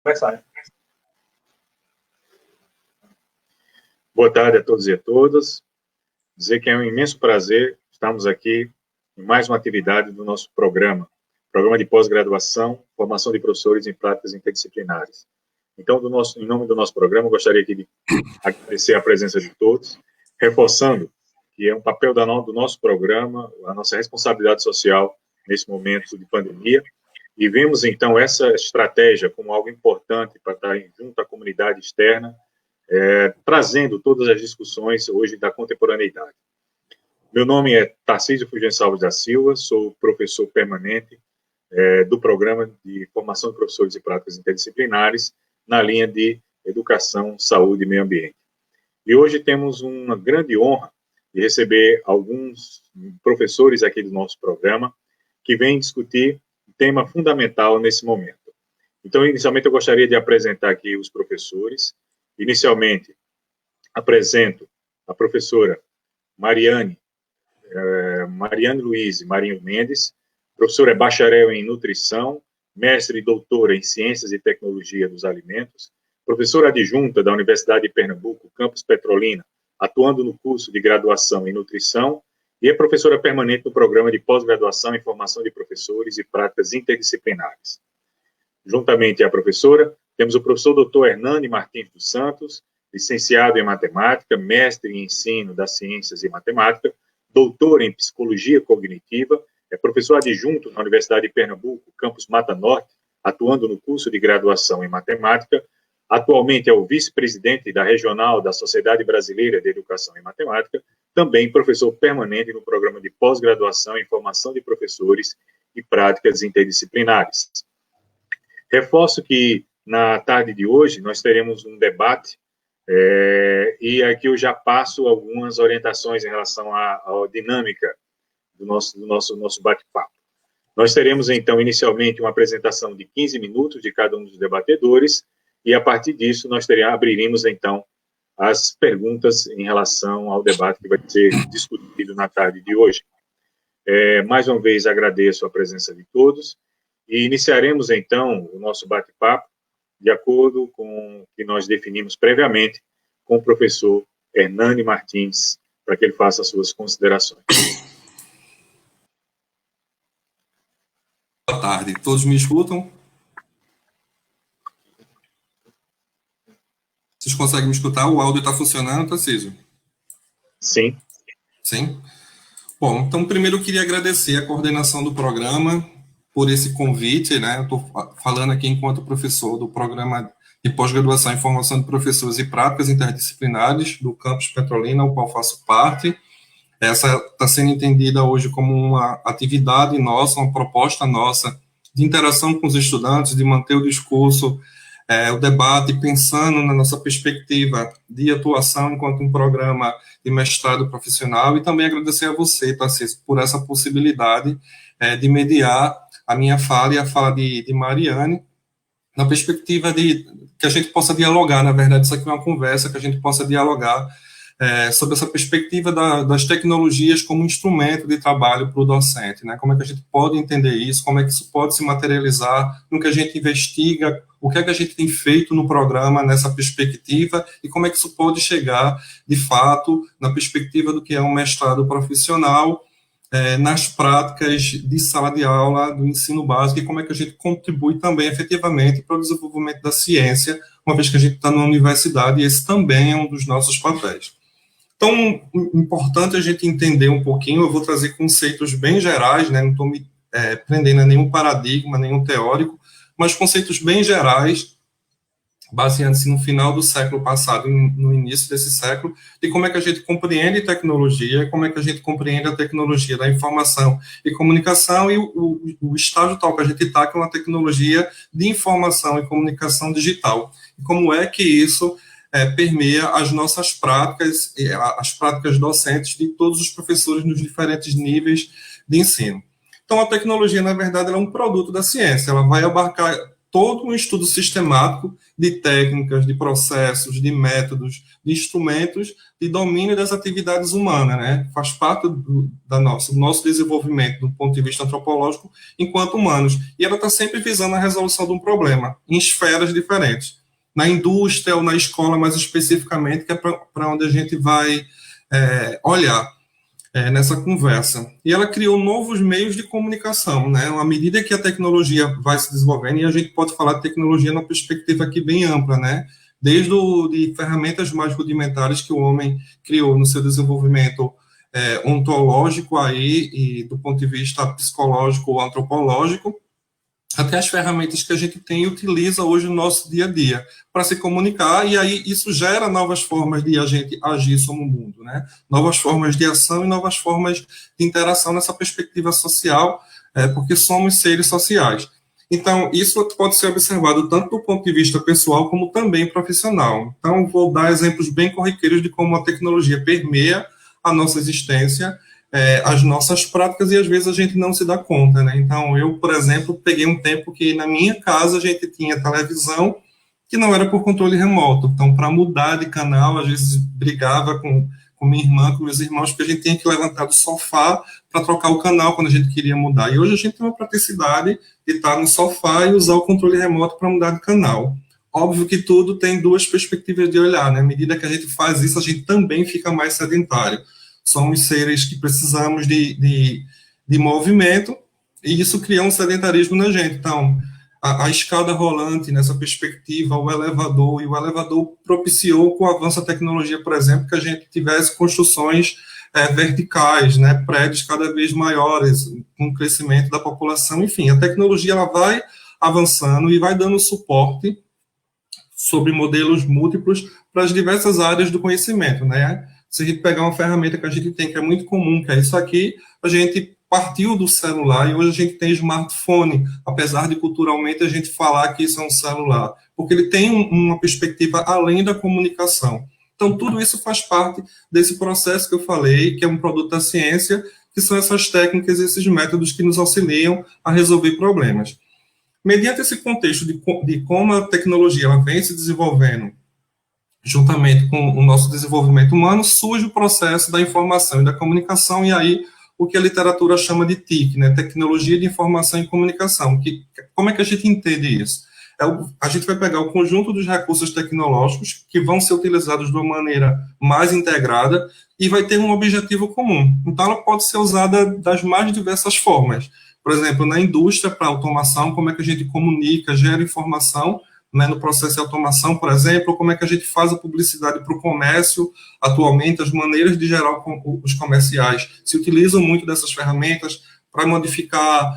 Começar, né? Boa tarde a todos e a todas. Dizer que é um imenso prazer estarmos aqui em mais uma atividade do nosso programa de pós-graduação, formação de professores em práticas interdisciplinares. Então, em nome do nosso programa, eu gostaria aqui de agradecer a presença de todos, reforçando que é um papel do nosso programa, a nossa responsabilidade social nesse momento de pandemia, e vemos, então, essa estratégia como algo importante para estar junto à comunidade externa, trazendo todas as discussões hoje da contemporaneidade. Meu nome é Tarcísio Fulgêncio Alves da Silva, sou professor permanente do Programa de Formação de Professores e Práticas Interdisciplinares na linha de Educação, Saúde e Meio Ambiente. E hoje temos uma grande honra de receber alguns professores aqui do nosso programa que vêm discutir um tema fundamental nesse momento. Então, inicialmente, eu gostaria de apresentar aqui os professores. Inicialmente, apresento a professora Mariane Luiz Marinho Mendes, professora bacharel em nutrição, mestre e doutora em ciências e tecnologia dos alimentos, professora adjunta da Universidade de Pernambuco, campus Petrolina, atuando no curso de graduação em nutrição, e é professora permanente no programa de pós-graduação em formação de professores e práticas interdisciplinares. Juntamente à professora, temos o professor Dr. Hernani Martins dos Santos, licenciado em matemática, mestre em ensino das ciências e matemática, doutor em psicologia cognitiva, é professor adjunto na Universidade de Pernambuco, campus Mata Norte, atuando no curso de graduação em matemática. Atualmente é o vice-presidente da Regional da Sociedade Brasileira de Educação em Matemática, também professor permanente no programa de pós-graduação em formação de professores e práticas interdisciplinares. Reforço que na tarde de hoje nós teremos um debate e aqui eu já passo algumas orientações em relação à dinâmica do nosso bate-papo. Nós teremos, então, inicialmente uma apresentação de 15 minutos de cada um dos debatedores e, a partir disso, nós abriríamos, então, as perguntas em relação ao debate que vai ser discutido na tarde de hoje. Mais uma vez, agradeço a presença de todos e iniciaremos, então, o nosso bate-papo de acordo com o que nós definimos previamente com o professor Hernani Martins, para que ele faça as suas considerações. Boa tarde. Todos me escutam? Vocês conseguem me escutar? O áudio está funcionando, Tarcísio? Sim. Sim? Bom, então, primeiro eu queria agradecer a coordenação do programa por esse convite, né? Eu estou falando aqui enquanto professor do programa de pós-graduação em formação de professores e práticas interdisciplinares do campus Petrolina, ao qual faço parte. Essa está sendo entendida hoje como uma atividade nossa, uma proposta nossa de interação com os estudantes, de manter o discurso, o debate, pensando na nossa perspectiva de atuação enquanto um programa de mestrado profissional, e também agradecer a você, Tarcísio, por essa possibilidade de mediar a minha fala e a fala de Mariane, na perspectiva de que a gente possa dialogar. Na verdade, isso aqui é uma conversa que a gente possa dialogar sobre essa perspectiva das tecnologias como instrumento de trabalho para o docente, né? Como é que a gente pode entender isso, como é que isso pode se materializar no que a gente investiga, o que é que a gente tem feito no programa nessa perspectiva e como é que isso pode chegar, de fato, na perspectiva do que é um mestrado profissional, nas práticas de sala de aula do ensino básico, e como é que a gente contribui também efetivamente para o desenvolvimento da ciência, uma vez que a gente está numa universidade, e esse também é um dos nossos papéis. Então, importante a gente entender um pouquinho, eu vou trazer conceitos bem gerais, né, não estou me prendendo a nenhum paradigma, nenhum teórico, mas conceitos bem gerais, baseando-se no final do século passado, no início desse século, de como é que a gente compreende tecnologia, como é que a gente compreende a tecnologia da informação e comunicação, e o estágio tal que a gente está, que é uma tecnologia de informação e comunicação digital. E como é que isso permeia as nossas práticas, as práticas docentes de todos os professores nos diferentes níveis de ensino. Então, a tecnologia, na verdade, ela é um produto da ciência, ela vai abarcar todo um estudo sistemático de técnicas, de processos, de métodos, de instrumentos de domínio das atividades humanas, né? Faz parte do nosso desenvolvimento do ponto de vista antropológico enquanto humanos. E ela está sempre visando a resolução de um problema, em esferas diferentes. Na indústria ou na escola, mais especificamente, que é para onde a gente vai olhar nessa conversa. E ela criou novos meios de comunicação, né? À medida que a tecnologia vai se desenvolvendo, e a gente pode falar de tecnologia numa perspectiva aqui bem ampla, né? Desde de ferramentas mais rudimentares que o homem criou no seu desenvolvimento ontológico aí, e do ponto de vista psicológico ou antropológico, até as ferramentas que a gente tem e utiliza hoje no nosso dia a dia para se comunicar, e aí isso gera novas formas de a gente agir sobre o mundo, né? Novas formas de ação e novas formas de interação nessa perspectiva social, porque somos seres sociais. Então, isso pode ser observado tanto do ponto de vista pessoal como também profissional. Então, vou dar exemplos bem corriqueiros de como a tecnologia permeia a nossa existência, as nossas práticas, e às vezes a gente não se dá conta, né? Então, eu, por exemplo, peguei um tempo que na minha casa a gente tinha televisão que não era por controle remoto. Então, para mudar de canal, às vezes brigava com minha irmã, com meus irmãos, porque a gente tinha que levantar do sofá para trocar o canal quando a gente queria mudar. E hoje a gente tem uma praticidade de estar no sofá e usar o controle remoto para mudar de canal. Óbvio que tudo tem duas perspectivas de olhar, né? À medida que a gente faz isso, a gente também fica mais sedentário. Somos seres que precisamos de movimento, e isso cria um sedentarismo na gente. Então, a escada rolante, nessa perspectiva, o elevador propiciou, com o avanço da tecnologia, por exemplo, que a gente tivesse construções verticais, né, prédios cada vez maiores, com o crescimento da população. Enfim, a tecnologia ela vai avançando e vai dando suporte sobre modelos múltiplos para as diversas áreas do conhecimento, né? Se a gente pegar uma ferramenta que a gente tem, que é muito comum, que é isso aqui, a gente partiu do celular e hoje a gente tem smartphone, apesar de culturalmente a gente falar que isso é um celular, porque ele tem uma perspectiva além da comunicação. Então, tudo isso faz parte desse processo que eu falei, que é um produto da ciência, que são essas técnicas, esses métodos que nos auxiliam a resolver problemas. Mediante esse contexto de como a tecnologia ela vem se desenvolvendo, juntamente com o nosso desenvolvimento humano, surge o processo da informação e da comunicação, e aí o que a literatura chama de TIC, né, Tecnologia de Informação e Comunicação. Como é que a gente entende isso? A gente vai pegar o conjunto dos recursos tecnológicos que vão ser utilizados de uma maneira mais integrada e vai ter um objetivo comum. Então, ela pode ser usada das mais diversas formas. Por exemplo, na indústria, para automação, como é que a gente comunica, gera informação, né, no processo de automação, por exemplo, como é que a gente faz a publicidade para o comércio. Atualmente, as maneiras de gerar os comerciais se utilizam muito dessas ferramentas para modificar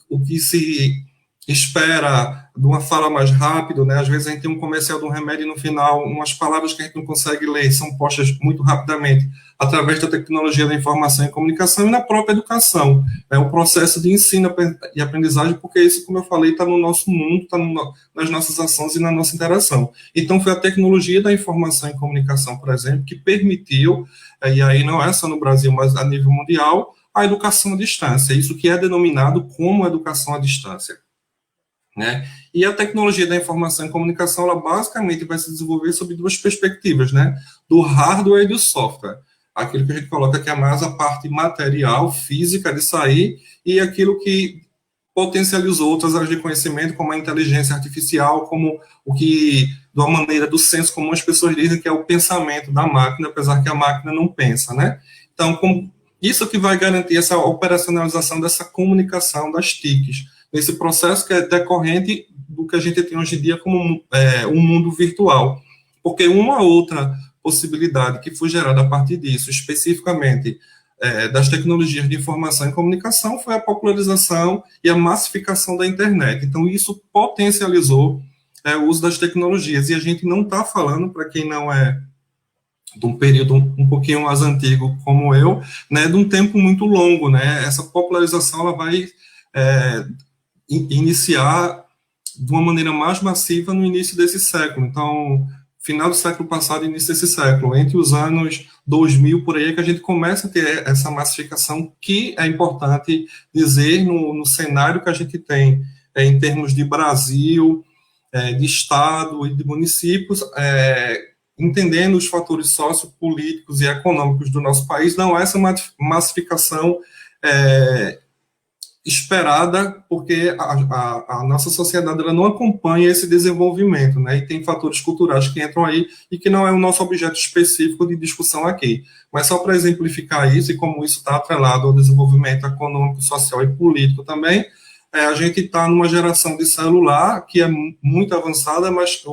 o que se espera de uma fala mais rápido, né? Às vezes a gente tem um comercial de um remédio e no final umas palavras que a gente não consegue ler são postas muito rapidamente através da tecnologia da informação e comunicação, e na própria educação. É um processo de ensino e aprendizagem, porque isso, como eu falei, está no nosso mundo, está nas nossas ações e na nossa interação. Então, foi a tecnologia da informação e comunicação, por exemplo, que permitiu, e aí não é só no Brasil, mas a nível mundial, a educação à distância, isso que é denominado como educação à distância. Né? E a tecnologia da informação e comunicação, ela basicamente vai se desenvolver sob duas perspectivas, né? Do hardware e do software. Aquilo que a gente coloca que é mais a parte material, física de sair, e aquilo que potencializou outras áreas de conhecimento, como a inteligência artificial, como o que, de uma maneira do senso comum, as pessoas dizem que é o pensamento da máquina, apesar que a máquina não pensa, né? Então, isso que vai garantir essa operacionalização dessa comunicação das TICs, nesse processo que é decorrente do que a gente tem hoje em dia como um mundo virtual. Porque uma outra possibilidade que foi gerada a partir disso, especificamente das tecnologias de informação e comunicação, foi a popularização e a massificação da internet. Então, isso potencializou o uso das tecnologias. E a gente não está falando, para quem não é de um período um pouquinho mais antigo como eu, né, de um tempo muito longo, né? Essa popularização ela vai iniciar de uma maneira mais massiva no início desse século. Então, final do século passado e início desse século, entre os anos 2000, por aí, é que a gente começa a ter essa massificação, que é importante dizer no cenário que a gente tem em termos de Brasil, de Estado e de municípios, entendendo os fatores sociopolíticos e econômicos do nosso país, não há essa massificação esperada, porque a nossa sociedade ela não acompanha esse desenvolvimento, né? E tem fatores culturais que entram aí e que não é o nosso objeto específico de discussão aqui. Mas só para exemplificar isso e como isso está atrelado ao desenvolvimento econômico, social e político também, a gente está numa geração de celular que é muito avançada, mas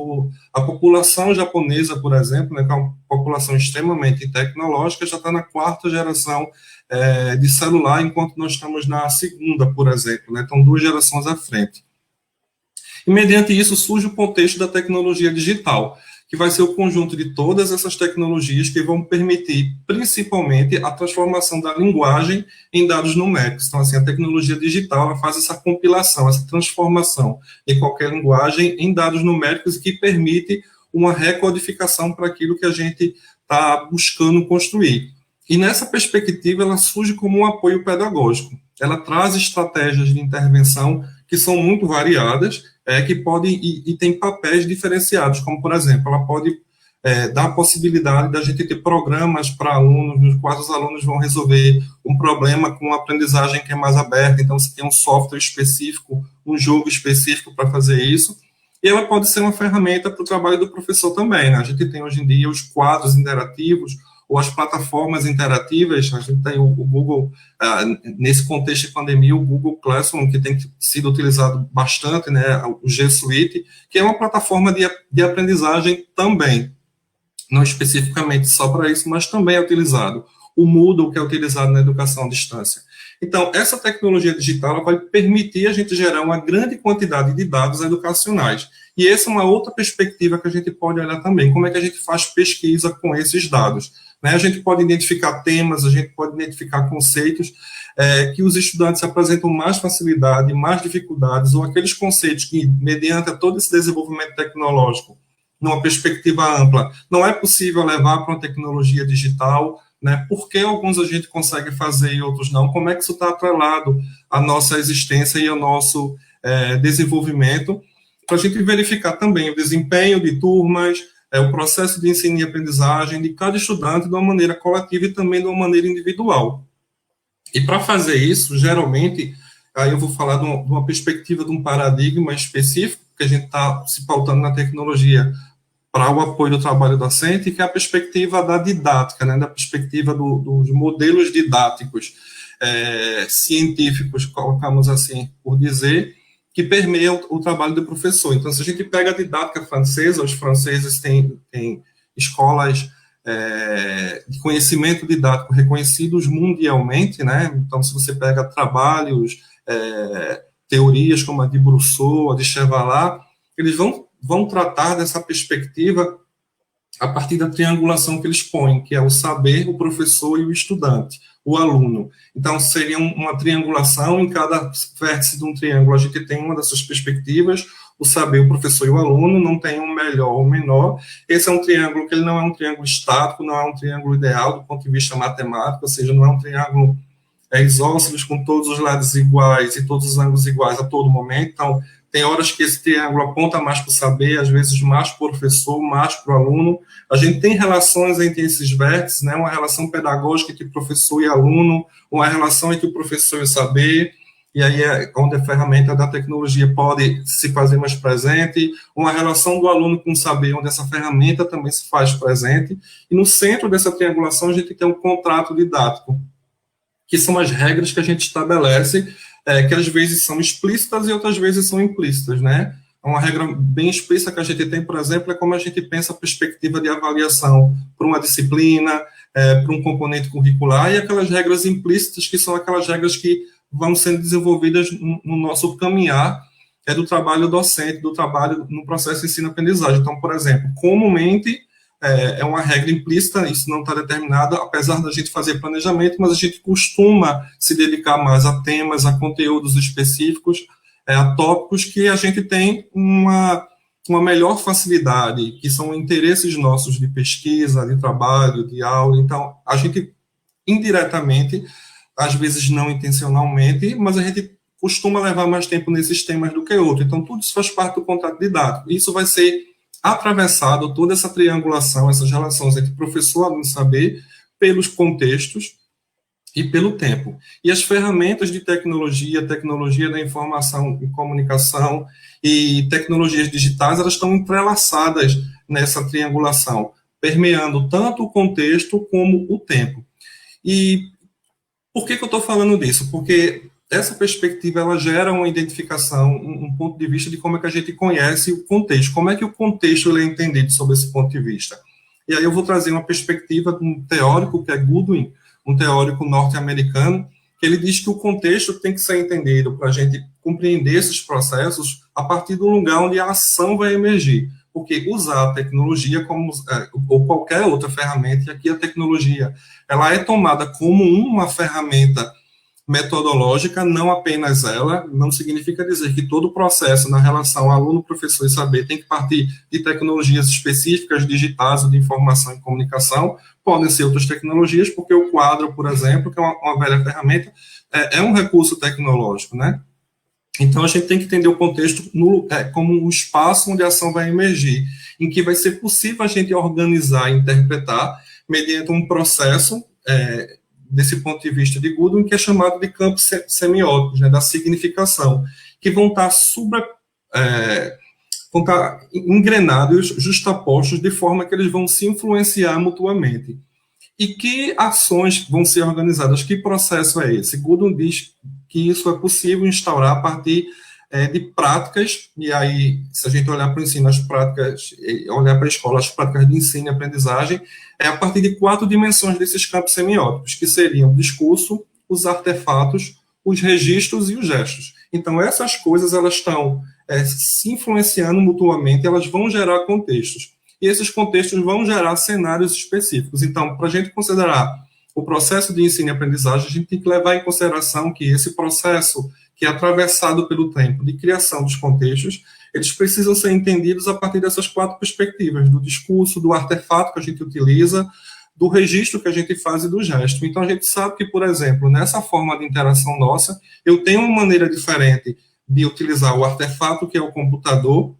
a população japonesa, por exemplo, né, que é uma população extremamente tecnológica, já está na 4ª geração de celular, enquanto nós estamos na 2ª, por exemplo, né, então 2 gerações à frente. E mediante isso surge o contexto da tecnologia digital, que vai ser o conjunto de todas essas tecnologias que vão permitir, principalmente, a transformação da linguagem em dados numéricos. Então, assim, a tecnologia digital ela faz essa compilação, essa transformação de qualquer linguagem em dados numéricos que permite uma recodificação para aquilo que a gente está buscando construir. E nessa perspectiva, ela surge como um apoio pedagógico. Ela traz estratégias de intervenção que são muito variadas, que podem e tem papéis diferenciados, como, por exemplo, ela pode dar a possibilidade da gente ter programas para alunos, nos quais os alunos vão resolver um problema com uma aprendizagem que é mais aberta, então você tem um software específico, um jogo específico para fazer isso, e ela pode ser uma ferramenta para o trabalho do professor também, né? A gente tem hoje em dia os quadros interativos, ou as plataformas interativas, a gente tem o Google, nesse contexto de pandemia, o Google Classroom, que tem sido utilizado bastante, né, o G Suite, que é uma plataforma de aprendizagem também, não especificamente só para isso, mas também é utilizado. O Moodle, que é utilizado na educação à distância. Então, essa tecnologia digital vai permitir a gente gerar uma grande quantidade de dados educacionais. E essa é uma outra perspectiva que a gente pode olhar também, como é que a gente faz pesquisa com esses dados. Né? A gente pode identificar temas, a gente pode identificar conceitos que os estudantes apresentam mais facilidade, mais dificuldades, ou aqueles conceitos que, mediante todo esse desenvolvimento tecnológico, numa perspectiva ampla, não é possível levar para uma tecnologia digital, né? Por que alguns a gente consegue fazer e outros não? Como é que isso está atrelado à nossa existência e ao nosso desenvolvimento? Para a gente verificar também o desempenho de turmas, o processo de ensino e aprendizagem de cada estudante de uma maneira coletiva e também de uma maneira individual. E para fazer isso, geralmente, aí eu vou falar de uma perspectiva, de um paradigma específico, que a gente está se pautando na tecnologia para o apoio do trabalho docente, que é a perspectiva da didática, né, da perspectiva dos modelos didáticos científicos, colocamos assim por dizer, que permeiam o trabalho do professor. Então, se a gente pega a didática francesa, os franceses têm escolas de conhecimento didático reconhecidos mundialmente, né? Então, se você pega trabalhos, teorias como a de Brousseau, a de Chevalat, eles vão tratar dessa perspectiva a partir da triangulação que eles põem, que é o saber, o professor e o estudante, o aluno. Então, seria uma triangulação, em cada vértice de um triângulo a gente tem uma dessas perspectivas, o saber, o professor e o aluno, não tem um melhor ou menor. Esse é um triângulo que ele não é um triângulo estático, não é um triângulo ideal do ponto de vista matemático, ou seja, não é um triângulo isósceles com todos os lados iguais e todos os ângulos iguais a todo momento. Então, tem horas que esse triângulo aponta mais para o saber, às vezes mais para o professor, mais para o aluno. A gente tem relações entre esses vértices, né? Uma relação pedagógica entre professor e aluno, uma relação entre o professor e o saber, e aí é onde a ferramenta da tecnologia pode se fazer mais presente, uma relação do aluno com o saber, onde essa ferramenta também se faz presente, e no centro dessa triangulação a gente tem um contrato didático, que são as regras que a gente estabelece, que às vezes são explícitas e outras vezes são implícitas, né? Uma regra bem explícita que a gente tem, por exemplo, é como a gente pensa a perspectiva de avaliação para uma disciplina, para um componente curricular, e aquelas regras implícitas, que são aquelas regras que vão sendo desenvolvidas no nosso caminhar do trabalho docente, do trabalho no processo de ensino-aprendizagem. Então, por exemplo, comumente, é uma regra implícita, isso não está determinado, apesar da gente fazer planejamento, mas a gente costuma se dedicar mais a temas, a conteúdos específicos, a tópicos que a gente tem uma melhor facilidade, que são interesses nossos de pesquisa, de trabalho, de aula. Então, a gente, indiretamente, às vezes não intencionalmente, mas a gente costuma levar mais tempo nesses temas do que outro. Então, tudo isso faz parte do contrato didático. Isso vai ser atravessado, toda essa triangulação, essas relações entre professor, aluno e saber, pelos contextos e pelo tempo. E as ferramentas de tecnologia, tecnologia da informação e comunicação e tecnologias digitais, elas estão entrelaçadas nessa triangulação, permeando tanto o contexto como o tempo. E por que eu estou falando disso? Porque essa perspectiva, ela gera uma identificação, um ponto de vista de como é que a gente conhece o contexto, como é que o contexto ele é entendido sob esse ponto de vista. E aí eu vou trazer uma perspectiva de um teórico, que é Goodwin, um teórico norte-americano, que ele diz que o contexto tem que ser entendido para a gente compreender esses processos a partir do lugar onde a ação vai emergir. Porque usar a tecnologia como, ou qualquer outra ferramenta, e aqui a tecnologia, ela é tomada como uma ferramenta metodológica, não apenas ela, não significa dizer que todo o processo na relação aluno, professor e saber tem que partir de tecnologias específicas, digitais ou de informação e comunicação, podem ser outras tecnologias, porque o quadro, por exemplo, que é uma velha ferramenta, é um recurso tecnológico, né? Então, a gente tem que entender o contexto como um espaço onde a ação vai emergir, em que vai ser possível a gente organizar e interpretar mediante um processo desse ponto de vista de Goodwin, que é chamado de campos semióticos, né, da significação, que vão estar vão estar engrenados, justapostos, de forma que eles vão se influenciar mutuamente. E que ações vão ser organizadas? Que processo é esse? Goodwin diz que isso é possível instaurar a partir de práticas, e aí, se a gente olhar para o ensino, as práticas, olhar para a escola, as práticas de ensino e aprendizagem, é a partir de 4 dimensões desses campos semióticos, que seriam o discurso, os artefatos, os registros e os gestos. Então, essas coisas, elas estão se influenciando mutuamente, elas vão gerar contextos. E esses contextos vão gerar cenários específicos. Então, para a gente considerar o processo de ensino e aprendizagem, a gente tem que levar em consideração que esse processo, que é atravessado pelo tempo de criação dos contextos, eles precisam ser entendidos a partir dessas 4 perspectivas, do discurso, do artefato que a gente utiliza, do registro que a gente faz e do gesto. Então, a gente sabe que, por exemplo, nessa forma de interação nossa, eu tenho uma maneira diferente de utilizar o artefato, que é o computador,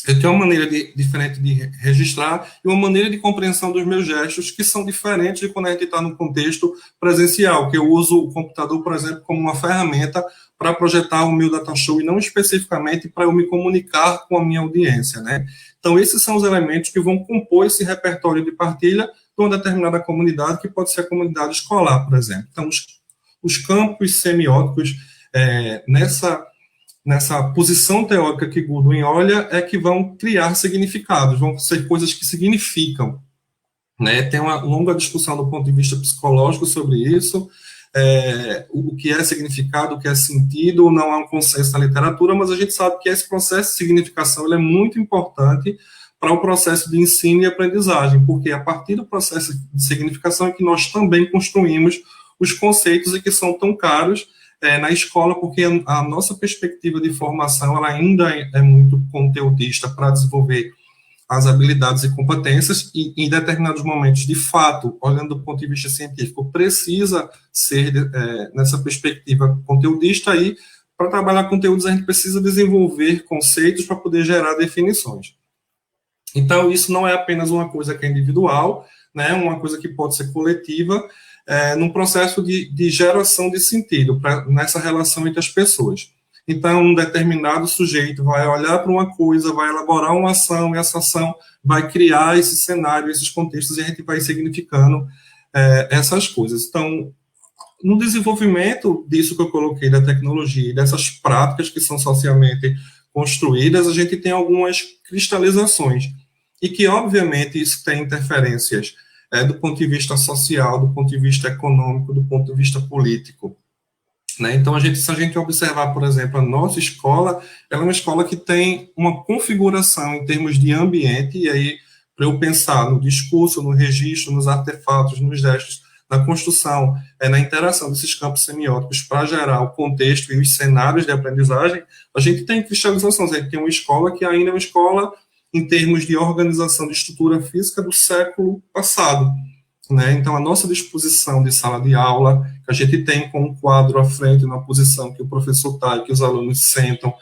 eu tenho uma maneira diferente de registrar e uma maneira de compreensão dos meus gestos que são diferentes de quando a gente está no contexto presencial, que eu uso o computador, por exemplo, como uma ferramenta para projetar o meu data show e não especificamente para eu me comunicar com a minha audiência, né? Então, esses são os elementos que vão compor esse repertório de partilha de uma determinada comunidade, que pode ser a comunidade escolar, por exemplo. Então, os campos semióticos, nessa posição teórica que Goodwin olha, é que vão criar significados, vão ser coisas que significam, né? Tem uma longa discussão do ponto de vista psicológico sobre isso, o que é significado, o que é sentido, não há um consenso na literatura, mas a gente sabe que esse processo de significação ele é muito importante para o processo de ensino e aprendizagem, porque a partir do processo de significação é que nós também construímos os conceitos e que são tão caros na escola, porque a nossa perspectiva de formação ela ainda é muito conteudista para desenvolver as habilidades e competências, e em determinados momentos, de fato, olhando do ponto de vista científico, precisa ser nessa perspectiva conteudista, aí, para trabalhar conteúdos, a gente precisa desenvolver conceitos para poder gerar definições. Então, isso não é apenas uma coisa que é individual, né, uma coisa que pode ser coletiva, num processo de geração de sentido nessa relação entre as pessoas. Então, um determinado sujeito vai olhar para uma coisa, vai elaborar uma ação, e essa ação vai criar esse cenário, esses contextos, e a gente vai significando essas coisas. Então, no desenvolvimento disso que eu coloquei, da tecnologia, dessas práticas que são socialmente construídas, a gente tem algumas cristalizações, e que, obviamente, isso tem interferências do ponto de vista social, do ponto de vista econômico, do ponto de vista político. Né? Então, se a gente observar, por exemplo, a nossa escola, ela é uma escola que tem uma configuração em termos de ambiente, e aí, para eu pensar no discurso, no registro, nos artefatos, nos gestos, na construção, na interação desses campos semióticos para gerar o contexto e os cenários de aprendizagem, a gente tem cristalizações, a gente tem uma escola que ainda é uma escola em termos de organização de estrutura física do século passado. né? Então, a nossa disposição de sala de aula, que a gente tem com um quadro à frente, na posição que o professor está e que os alunos sentam,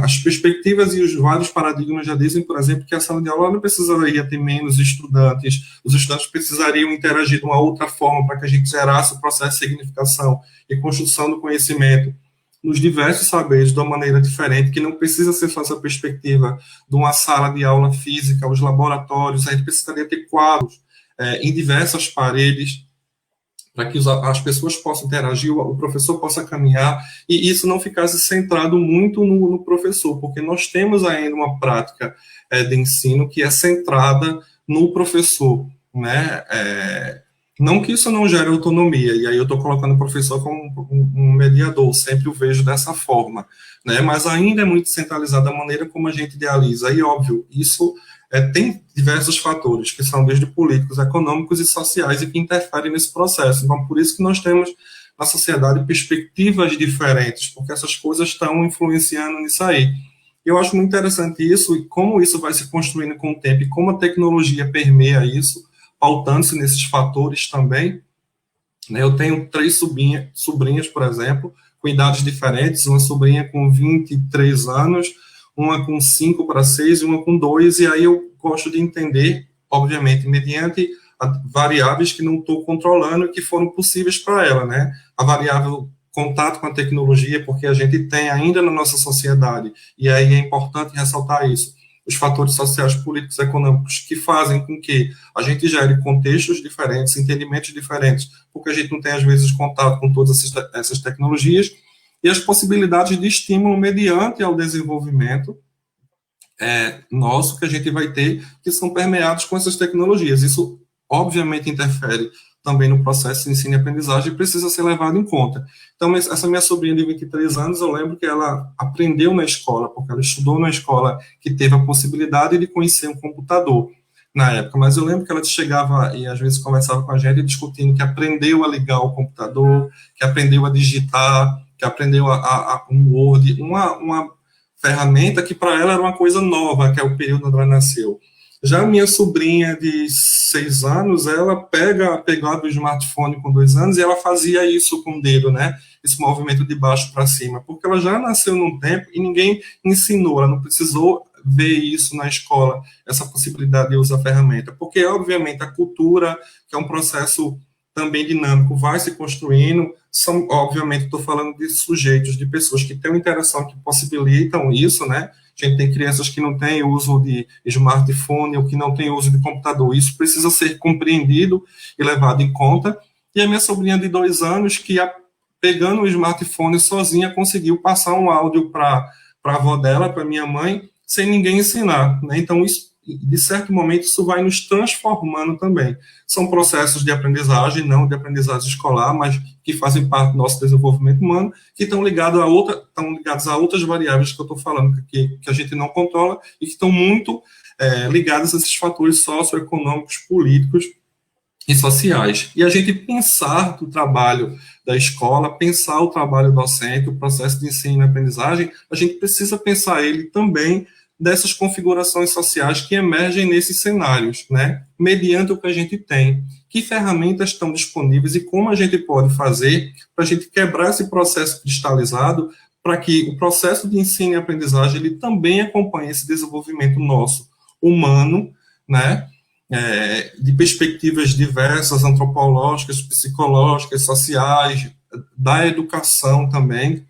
as perspectivas e os vários paradigmas já dizem, por exemplo, que a sala de aula não precisaria ter menos estudantes, os estudantes precisariam interagir de uma outra forma para que a gente gerasse o processo de significação e construção do conhecimento nos diversos saberes de uma maneira diferente, que não precisa ser só essa perspectiva de uma sala de aula física, os laboratórios, a gente precisaria ter quadros em diversas paredes, para que as pessoas possam interagir, o professor possa caminhar, e isso não ficasse centrado muito no professor, porque nós temos ainda uma prática de ensino que é centrada no professor, né? Não que isso não gere autonomia, e aí eu estou colocando o professor como um mediador, sempre o vejo dessa forma, né? Mas ainda é muito centralizada a maneira como a gente idealiza, e óbvio, isso tem diversos fatores, que são desde políticos, econômicos e sociais, e que interferem nesse processo. Então, por isso que nós temos na sociedade perspectivas diferentes, porque essas coisas estão influenciando nisso aí. Eu acho muito interessante isso, e como isso vai se construindo com o tempo, e como a tecnologia permeia isso, pautando-se nesses fatores também, né? Eu tenho 3 sobrinhas, por exemplo, com idades diferentes, uma sobrinha com 23 anos, uma com 5 para 6 e uma com 2, e aí eu gosto de entender, obviamente, mediante variáveis que não estou controlando e que foram possíveis para ela, né? A variável contato com a tecnologia, porque a gente tem ainda na nossa sociedade, e aí é importante ressaltar isso, os fatores sociais, políticos, econômicos que fazem com que a gente gere contextos diferentes, entendimentos diferentes, porque a gente não tem, às vezes, contato com todas essas tecnologias, e as possibilidades de estímulo mediante ao desenvolvimento nosso que a gente vai ter, que são permeados com essas tecnologias. Isso, obviamente, interfere também no processo de ensino e aprendizagem e precisa ser levado em conta. Então, essa minha sobrinha de 23 anos, eu lembro que ela aprendeu na escola, porque ela estudou na escola que teve a possibilidade de conhecer um computador na época, mas eu lembro que ela chegava e às vezes conversava com a gente discutindo que aprendeu a ligar o computador, que aprendeu a digitar, que aprendeu um Word, uma ferramenta que para ela era uma coisa nova, que é o período onde ela nasceu. Já a minha sobrinha de 6 anos, ela pegava o smartphone com 2 anos e ela fazia isso com o dedo, né? Esse movimento de baixo para cima, porque ela já nasceu num tempo e ninguém ensinou, ela não precisou ver isso na escola, essa possibilidade de usar a ferramenta, porque, obviamente, a cultura, que é um processo também dinâmico, vai se construindo, obviamente, estou falando de sujeitos, de pessoas que têm uma interação que possibilitam isso, né? A gente tem crianças que não têm uso de smartphone ou que não têm uso de computador. Isso precisa ser compreendido e levado em conta. E a minha sobrinha de 2 anos, que pegando o smartphone sozinha, conseguiu passar um áudio para a avó dela, para minha mãe, sem ninguém ensinar, né? Então, isso, de certo momento, isso vai nos transformando também. São processos de aprendizagem, não de aprendizagem escolar, mas que fazem parte do nosso desenvolvimento humano, que estão ligados a outras variáveis que eu estou falando, que a gente não controla e que estão muito ligadas a esses fatores socioeconômicos, políticos e sociais. E a gente pensar do trabalho da escola, pensar o trabalho docente, o processo de ensino e aprendizagem, a gente precisa pensar ele também dessas configurações sociais que emergem nesses cenários, né? Mediante o que a gente tem. Que ferramentas estão disponíveis e como a gente pode fazer para a gente quebrar esse processo cristalizado para que o processo de ensino e aprendizagem ele também acompanhe esse desenvolvimento nosso, humano, né? De perspectivas diversas, antropológicas, psicológicas, sociais, da educação também.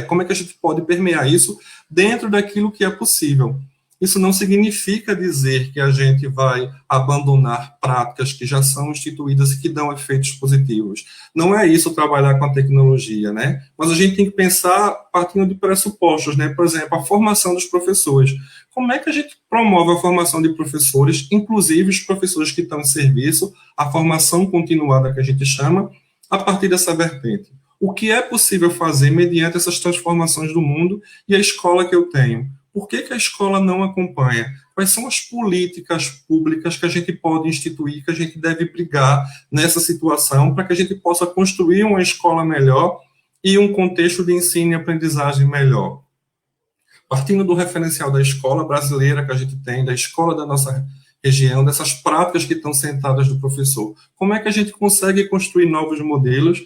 Como é que a gente pode permear isso dentro daquilo que é possível? Isso não significa dizer que a gente vai abandonar práticas que já são instituídas e que dão efeitos positivos. Não é isso trabalhar com a tecnologia, né? Mas a gente tem que pensar partindo de pressupostos, né? Por exemplo, a formação dos professores. Como é que a gente promove a formação de professores, inclusive os professores que estão em serviço, a formação continuada que a gente chama, a partir dessa vertente? O que é possível fazer mediante essas transformações do mundo e a escola que eu tenho? Por que a escola não acompanha? Quais são as políticas públicas que a gente pode instituir, que a gente deve brigar nessa situação para que a gente possa construir uma escola melhor e um contexto de ensino e aprendizagem melhor? Partindo do referencial da escola brasileira que a gente tem, da escola da nossa região, dessas práticas que estão sentadas do professor. Como é que a gente consegue construir novos modelos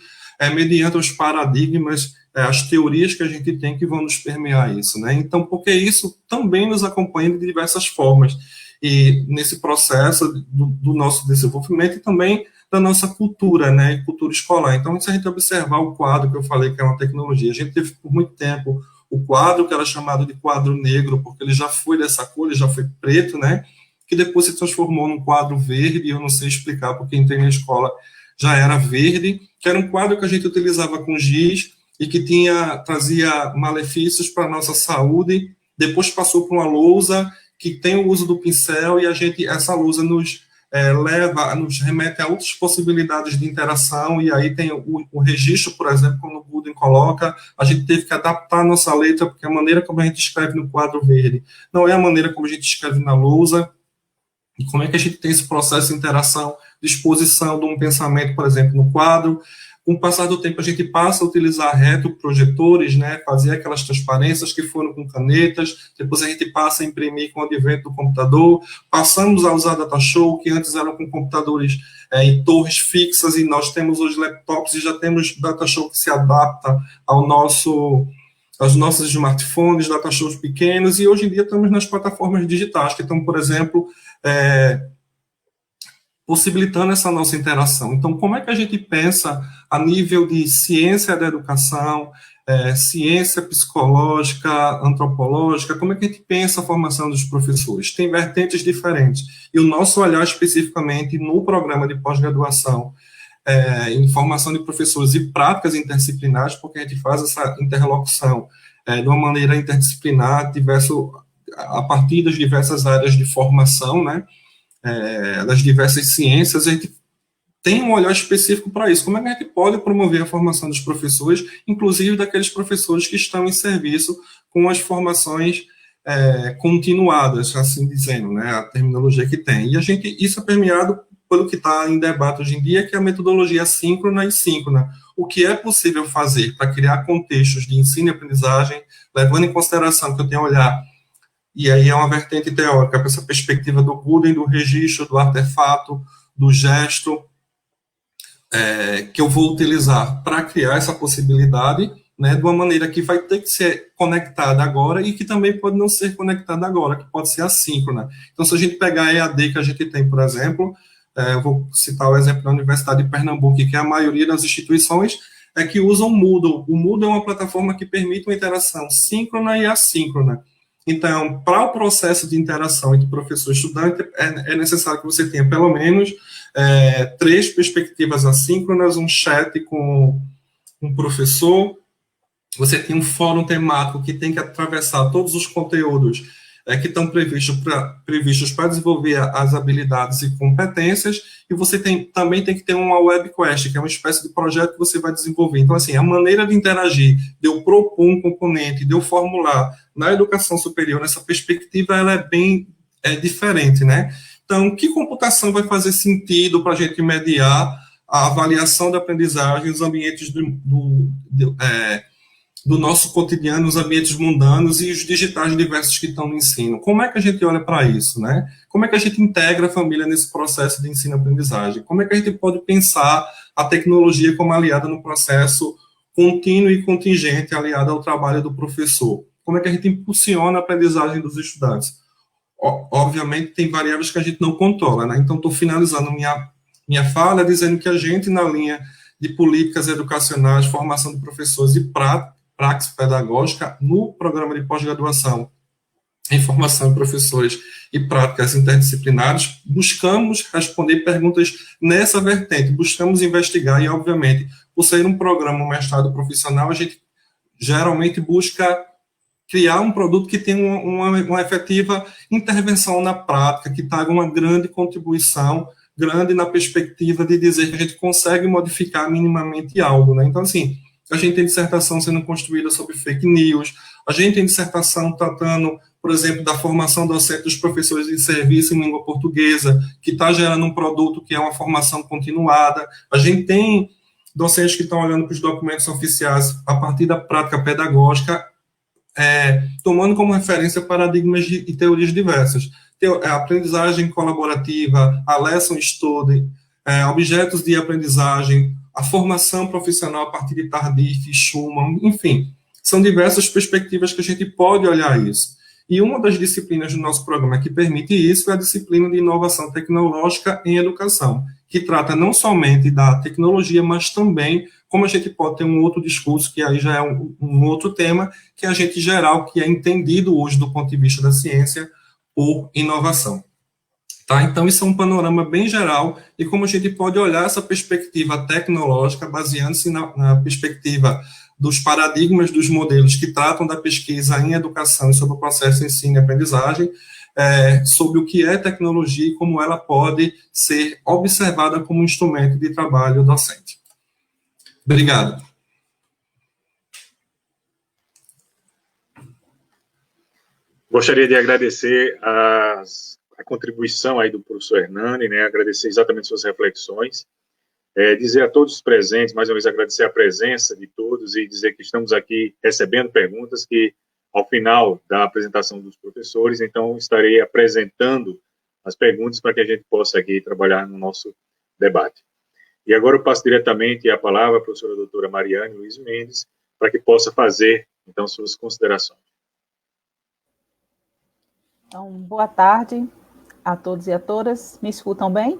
mediante os paradigmas, as teorias que a gente tem que vão nos permear isso, né? Então, porque isso também nos acompanha de diversas formas, e nesse processo do nosso desenvolvimento e também da nossa cultura, né, cultura escolar. Então, se a gente observar o quadro que eu falei que é uma tecnologia, a gente teve por muito tempo o quadro que era chamado de quadro negro, porque ele já foi dessa cor, ele já foi preto, né, que depois se transformou num quadro verde, eu não sei explicar, porque entrei na escola já era verde, que era um quadro que a gente utilizava com giz e que trazia malefícios para a nossa saúde, depois passou para uma lousa que tem o uso do pincel, e essa lousa nos nos remete a outras possibilidades de interação, e aí tem o registro, por exemplo, quando o Gooden coloca, a gente teve que adaptar a nossa letra, porque a maneira como a gente escreve no quadro verde não é a maneira como a gente escreve na lousa, e como é que a gente tem esse processo de interação, de exposição de um pensamento, por exemplo, no quadro. Com o passar do tempo, a gente passa a utilizar retroprojetores, né, fazer aquelas transparências que foram com canetas, depois a gente passa a imprimir com o advento do computador, passamos a usar datashow, que antes eram com computadores em torres fixas, e nós temos hoje laptops e já temos datashow que se adapta aos nossos smartphones, datashows pequenos, e hoje em dia estamos nas plataformas digitais, que estão, por exemplo, possibilitando essa nossa interação. Então, como é que a gente pensa a nível de ciência da educação, ciência psicológica, antropológica, como é que a gente pensa a formação dos professores? Tem vertentes diferentes. E o nosso olhar especificamente no programa de pós-graduação em formação de professores e práticas interdisciplinares, porque a gente faz essa interlocução de uma maneira interdisciplinar, a partir das diversas áreas de formação, né? Das diversas ciências, a gente tem um olhar específico para isso. Como é que a gente pode promover a formação dos professores, inclusive daqueles professores que estão em serviço com as formações continuadas, assim dizendo, né, a terminologia que tem. E isso é permeado pelo que está em debate hoje em dia, que é a metodologia síncrona e síncrona. O que é possível fazer para criar contextos de ensino e aprendizagem, levando em consideração que eu tenho olhar. E aí é uma vertente teórica, para essa perspectiva do Gooden, do registro, do artefato, do gesto, que eu vou utilizar para criar essa possibilidade, né, de uma maneira que vai ter que ser conectada agora e que também pode não ser conectada agora, que pode ser assíncrona. Então, se a gente pegar a EAD que a gente tem, por exemplo, eu vou citar o exemplo da Universidade de Pernambuco, que a maioria das instituições que usam o Moodle. O Moodle é uma plataforma que permite uma interação síncrona e assíncrona. Então, para o processo de interação entre professor e estudante, é necessário que você tenha pelo menos 3 perspectivas assíncronas, um chat com um professor, você tem um fórum temático que tem que atravessar todos os conteúdos que estão previstos para desenvolver as habilidades e competências, e você também tem que ter uma web quest, que é uma espécie de projeto que você vai desenvolver. Então, assim, a maneira de interagir, de eu propor um componente, de eu formular na educação superior, nessa perspectiva, ela é bem diferente, né? Então, que computação vai fazer sentido para a gente mediar a avaliação da aprendizagem nos ambientes do nosso cotidiano, os ambientes mundanos e os digitais diversos que estão no ensino? Como é que a gente olha para isso, né? Como é que a gente integra a família nesse processo de ensino-aprendizagem? Como é que a gente pode pensar a tecnologia como aliada no processo contínuo e contingente, aliada ao trabalho do professor? Como é que a gente impulsiona a aprendizagem dos estudantes? Obviamente, tem variáveis que a gente não controla, né? Então, estou finalizando minha fala dizendo que a gente, na linha de políticas educacionais, formação de professores e praxis pedagógica, no programa de pós-graduação em formação de professores e práticas interdisciplinares, buscamos responder perguntas nessa vertente, buscamos investigar e, obviamente, por ser um programa, um mestrado profissional, a gente geralmente busca criar um produto que tenha uma efetiva intervenção na prática, que traga uma grande contribuição, grande na perspectiva de dizer que a gente consegue modificar minimamente algo, né? Então, assim, a gente tem dissertação sendo construída sobre fake news, a gente tem dissertação tratando, por exemplo, da formação docente dos professores em serviço em língua portuguesa, que está gerando um produto que é uma formação continuada, a gente tem docentes que estão olhando para os documentos oficiais a partir da prática pedagógica, tomando como referência paradigmas e teorias diversas. aprendizagem colaborativa, a lesson study, objetos de aprendizagem, a formação profissional a partir de Tardif, Schumann, enfim, são diversas perspectivas que a gente pode olhar isso. E uma das disciplinas do nosso programa que permite isso é a disciplina de inovação tecnológica em educação, que trata não somente da tecnologia, mas também como a gente pode ter um outro discurso, que aí já é um outro tema, que é agente geral, que é entendido hoje do ponto de vista da ciência por inovação. Tá? Então, isso é um panorama bem geral, e como a gente pode olhar essa perspectiva tecnológica, baseando-se na perspectiva dos paradigmas dos modelos que tratam da pesquisa em educação e sobre o processo de ensino e aprendizagem, sobre o que é tecnologia e como ela pode ser observada como um instrumento de trabalho docente. Obrigado. Gostaria de agradecer a contribuição aí do professor Hernani, né, agradecer exatamente suas reflexões, dizer a todos os presentes, mais uma vez agradecer a presença de todos e dizer que estamos aqui recebendo perguntas que, ao final da apresentação dos professores, então estarei apresentando as perguntas para que a gente possa aqui trabalhar no nosso debate. E agora eu passo diretamente a palavra à professora doutora Mariane Luiz Mendes, para que possa fazer, então, suas considerações. Então, boa tarde a todos e a todas. Me escutam bem?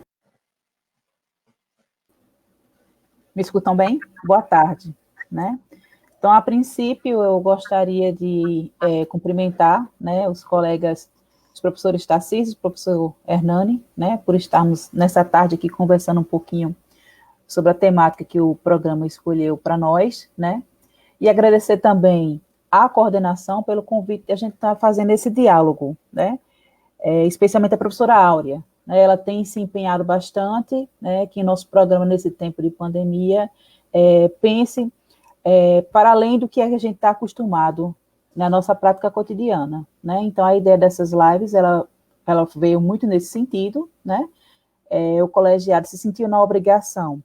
Me escutam bem? Boa tarde, né? Então, a princípio, eu gostaria de cumprimentar, né, os colegas, os professores Tarcísio e o professor Hernani, né, por estarmos nessa tarde aqui conversando um pouquinho sobre a temática que o programa escolheu para nós, né? E agradecer também à coordenação pelo convite que a gente está fazendo esse diálogo, né? Especialmente a professora Áurea, né? Ela tem se empenhado bastante, né, que nosso programa nesse tempo de pandemia pense para além do que a gente está acostumado na nossa prática cotidiana, né? Então, a ideia dessas lives, ela veio muito nesse sentido, né? O colegiado se sentiu na obrigação,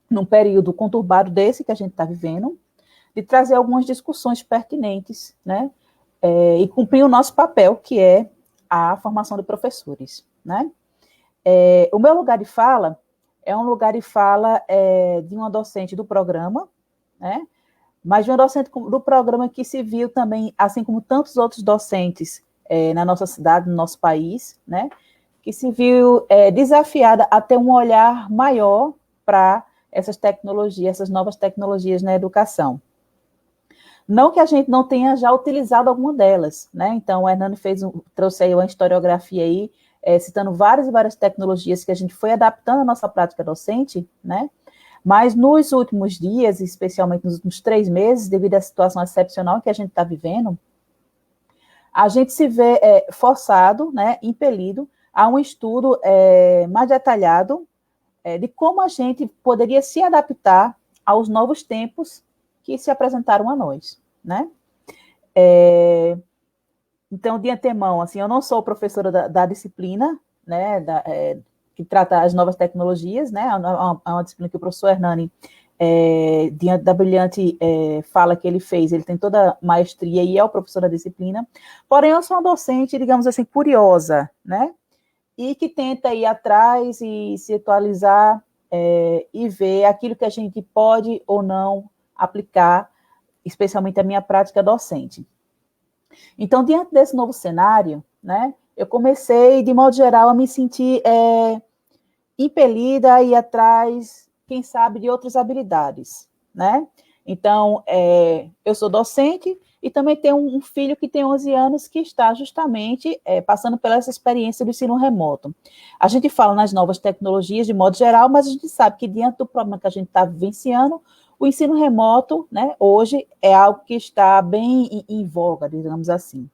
num período conturbado desse que a gente está vivendo, de trazer algumas discussões pertinentes, né? E cumprir o nosso papel, que é a formação de professores, né? O meu lugar de fala é um lugar de fala de uma docente do programa, né? Mas de uma docente do programa que se viu também, assim como tantos outros docentes na nossa cidade, no nosso país, né? Que se viu desafiada a ter um olhar maior para essas tecnologias, essas novas tecnologias na educação. Não que a gente não tenha já utilizado alguma delas, né? Então, o Hernani trouxe aí uma historiografia aí, citando várias e várias tecnologias que a gente foi adaptando à nossa prática docente, né? Mas nos últimos dias, especialmente nos últimos 3 meses, devido à situação excepcional que a gente está vivendo, a gente se vê forçado, né, impelido a um estudo mais detalhado de como a gente poderia se adaptar aos novos tempos que se apresentaram a nós, né? Então, de antemão, assim, eu não sou professora da disciplina, né, que trata as novas tecnologias, né? É uma disciplina que o professor Hernani, diante da brilhante fala que ele fez, ele tem toda a maestria e é o professor da disciplina, porém eu sou uma docente, digamos assim, curiosa, né? E que tenta ir atrás e se atualizar e ver aquilo que a gente pode ou não aplicar, especialmente a minha prática docente. Então, diante desse novo cenário, né, eu comecei, de modo geral, a me sentir impelida a ir atrás, quem sabe, de outras habilidades, né? Então, eu sou docente e também tenho um filho que tem 11 anos que está justamente passando pela essa experiência do ensino remoto. A gente fala nas novas tecnologias de modo geral, mas a gente sabe que diante do problema que a gente está vivenciando, o ensino remoto, né, hoje, é algo que está bem em voga, digamos assim.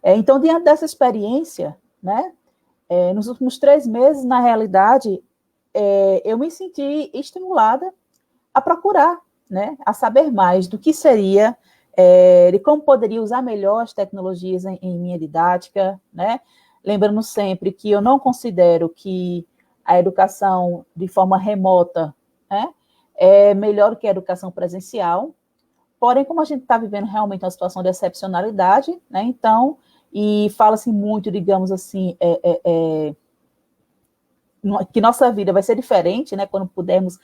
Então, diante dessa experiência, né, nos últimos 3 meses, na realidade, eu me senti estimulada a procurar, né, a saber mais do que seria, de como poderia usar melhor as tecnologias em minha didática, né, lembrando sempre que eu não considero que a educação de forma remota, né, é melhor do que a educação presencial, porém, como a gente está vivendo realmente uma situação de excepcionalidade, né, então, e fala-se muito, digamos assim, que nossa vida vai ser diferente, né, quando pudermos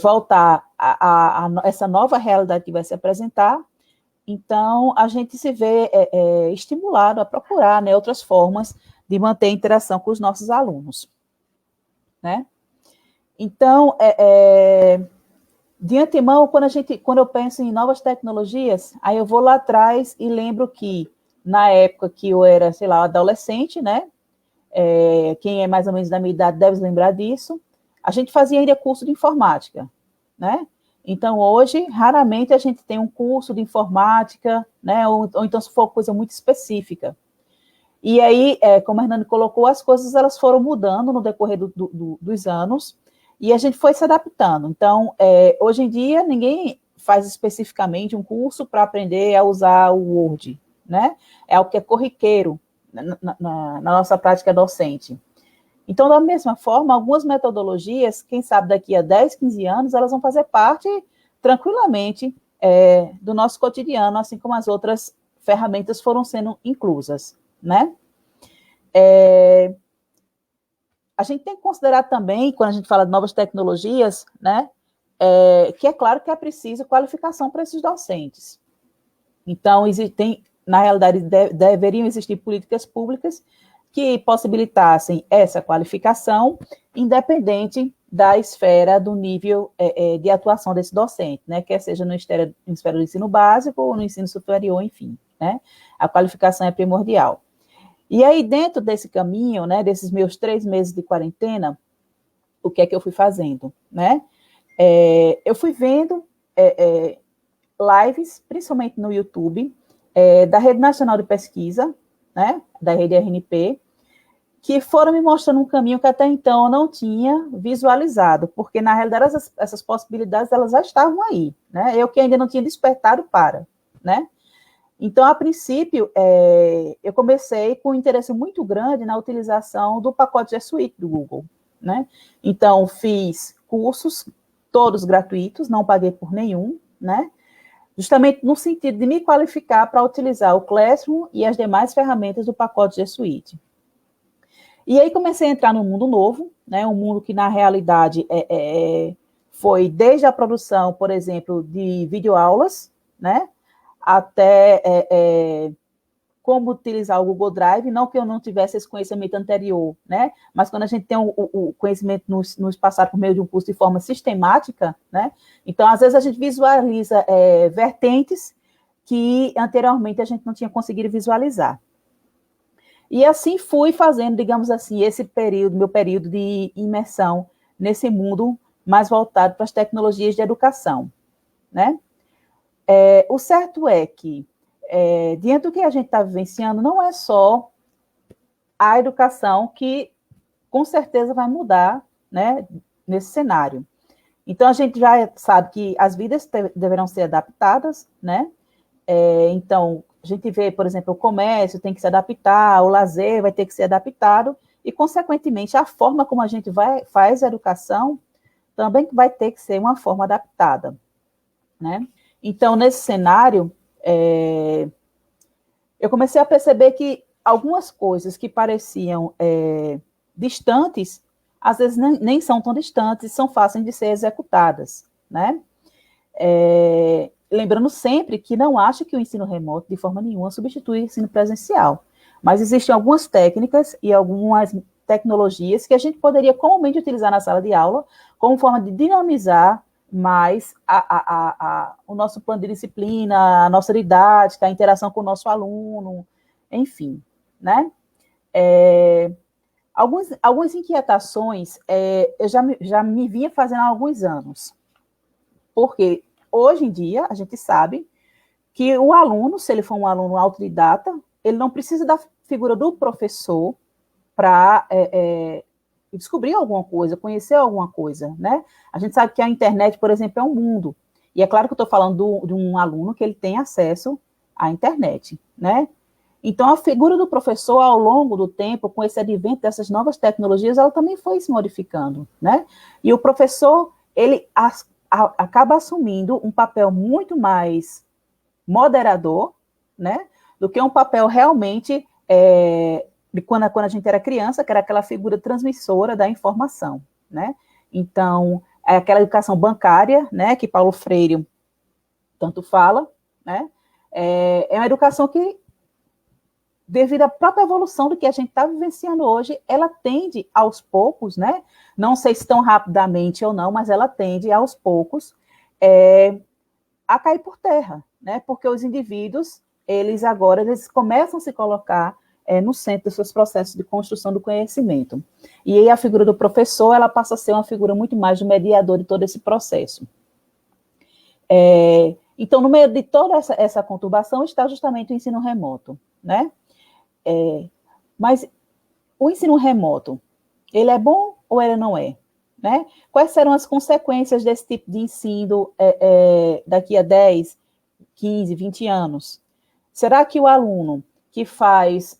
voltar a essa nova realidade que vai se apresentar. Então, a gente se vê estimulado a procurar, né, outras formas de manter a interação com os nossos alunos, né? Então, de antemão, quando eu penso em novas tecnologias, aí eu vou lá atrás e lembro que, na época que eu era, sei lá, adolescente, né? Quem é mais ou menos da minha idade deve lembrar disso, a gente fazia ainda curso de informática, né? Então, hoje, raramente a gente tem um curso de informática, né? Ou então, se for coisa muito específica. E aí, como a Hernani colocou, as coisas elas foram mudando no decorrer dos anos, e a gente foi se adaptando. Então, hoje em dia, ninguém faz especificamente um curso para aprender a usar o Word, né? É algo que é corriqueiro na nossa prática docente. Então, da mesma forma, algumas metodologias, quem sabe daqui a 10, 15 anos, elas vão fazer parte tranquilamente do nosso cotidiano, assim como as outras ferramentas foram sendo inclusas, né? A gente tem que considerar também, quando a gente fala de novas tecnologias, né, que é claro que é preciso qualificação para esses docentes. Então, na realidade, deveriam existir políticas públicas que possibilitassem essa qualificação, independente da esfera, do nível de atuação desse docente, né, quer seja na esfera do ensino básico ou no ensino superior, enfim, né, a qualificação é primordial. E aí, dentro desse caminho, né, desses meus 3 meses de quarentena, o que é que eu fui fazendo, né? Eu fui vendo lives, principalmente no YouTube, da Rede Nacional de Pesquisa, né, da Rede RNP, que foram me mostrando um caminho que até então eu não tinha visualizado, porque, na realidade, essas possibilidades, elas já estavam aí, né? Eu que ainda não tinha despertado para, né? Então, a princípio, eu comecei com um interesse muito grande na utilização do pacote G Suite do Google, né? Então, fiz cursos, todos gratuitos, não paguei por nenhum, né? Justamente no sentido de me qualificar para utilizar o Classroom e as demais ferramentas do pacote G Suite. E aí comecei a entrar num mundo novo, né? Um mundo que, na realidade, foi desde a produção, por exemplo, de videoaulas, né? Até como utilizar o Google Drive, não que eu não tivesse esse conhecimento anterior, né, mas quando a gente tem o conhecimento nos passar por meio de um curso de forma sistemática, né, então, às vezes, a gente visualiza vertentes que anteriormente a gente não tinha conseguido visualizar. E assim fui fazendo, digamos assim, meu período de imersão nesse mundo mais voltado para as tecnologias de educação, né. O certo é que, diante do que a gente está vivenciando, não é só a educação que, com certeza, vai mudar, né, nesse cenário. Então, a gente já sabe que as vidas deverão ser adaptadas, né? Então, a gente vê, por exemplo, o comércio tem que se adaptar, o lazer vai ter que ser adaptado, e, consequentemente, a forma como a gente faz a educação também vai ter que ser uma forma adaptada, né? Então, nesse cenário, eu comecei a perceber que algumas coisas que pareciam distantes, às vezes nem são tão distantes, são fáceis de ser executadas, né? Lembrando sempre que não acho que o ensino remoto, de forma nenhuma, substitui o ensino presencial, mas existem algumas técnicas e algumas tecnologias que a gente poderia comumente utilizar na sala de aula como forma de dinamizar mais o nosso plano de disciplina, a nossa didática, a interação com o nosso aluno, enfim, né? Algumas inquietações eu já me vinha fazendo há alguns anos, porque hoje em dia a gente sabe que o aluno, se ele for um aluno autodidata, ele não precisa da figura do professor para descobrir alguma coisa, conhecer alguma coisa, né? A gente sabe que a internet, por exemplo, é um mundo. E é claro que eu estou falando de um aluno que ele tem acesso à internet, né? Então, a figura do professor, ao longo do tempo, com esse advento dessas novas tecnologias, ela também foi se modificando, né? E o professor, ele acaba assumindo um papel muito mais moderador, né? do que um papel realmente de quando a gente era criança, que era aquela figura transmissora da informação, né? Então, é aquela educação bancária, né, que Paulo Freire tanto fala, né? É uma educação que, devido à própria evolução do que a gente está vivenciando hoje, ela tende aos poucos, né? Não sei se tão rapidamente ou não, mas ela tende aos poucos a cair por terra, né? Porque os indivíduos, eles começam a se colocar no centro dos seus processos de construção do conhecimento. E aí a figura do professor, ela passa a ser uma figura muito mais de mediador de todo esse processo. Então, no meio de toda essa conturbação está justamente o ensino remoto, né? Mas o ensino remoto, ele é bom ou ele não é? Né? Quais serão as consequências desse tipo de ensino daqui a 10, 15, 20 anos? Será que o aluno que faz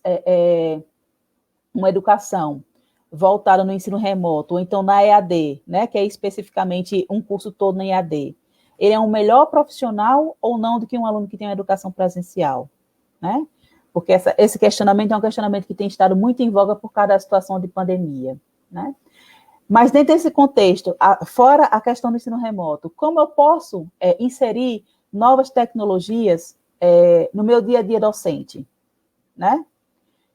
uma educação voltada no ensino remoto, ou então na EAD, né, que é especificamente um curso todo na EAD, ele é um melhor profissional ou não do que um aluno que tem uma educação presencial? Né? Porque esse questionamento é um questionamento que tem estado muito em voga por causa da situação de pandemia. Né? Mas dentro desse contexto, fora a questão do ensino remoto, como eu posso inserir novas tecnologias no meu dia a dia docente? Né?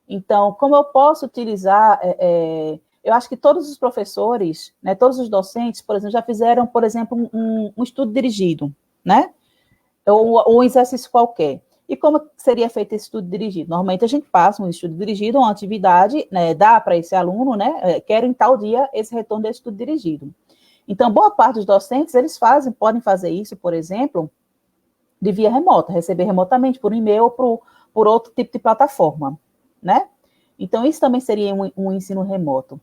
Então, como eu posso utilizar... eu acho que todos os professores, né, todos os docentes, por exemplo, já fizeram, por exemplo, um estudo dirigido, né? Ou um exercício qualquer. E como seria feito esse estudo dirigido? Normalmente a gente passa um estudo dirigido, uma atividade, né, dá para esse aluno, né, quero em tal dia esse retorno desse estudo dirigido. Então, boa parte dos docentes, eles podem fazer isso, por exemplo, de via remota, receber remotamente por e-mail ou por outro tipo de plataforma, né? Então, isso também seria um ensino remoto.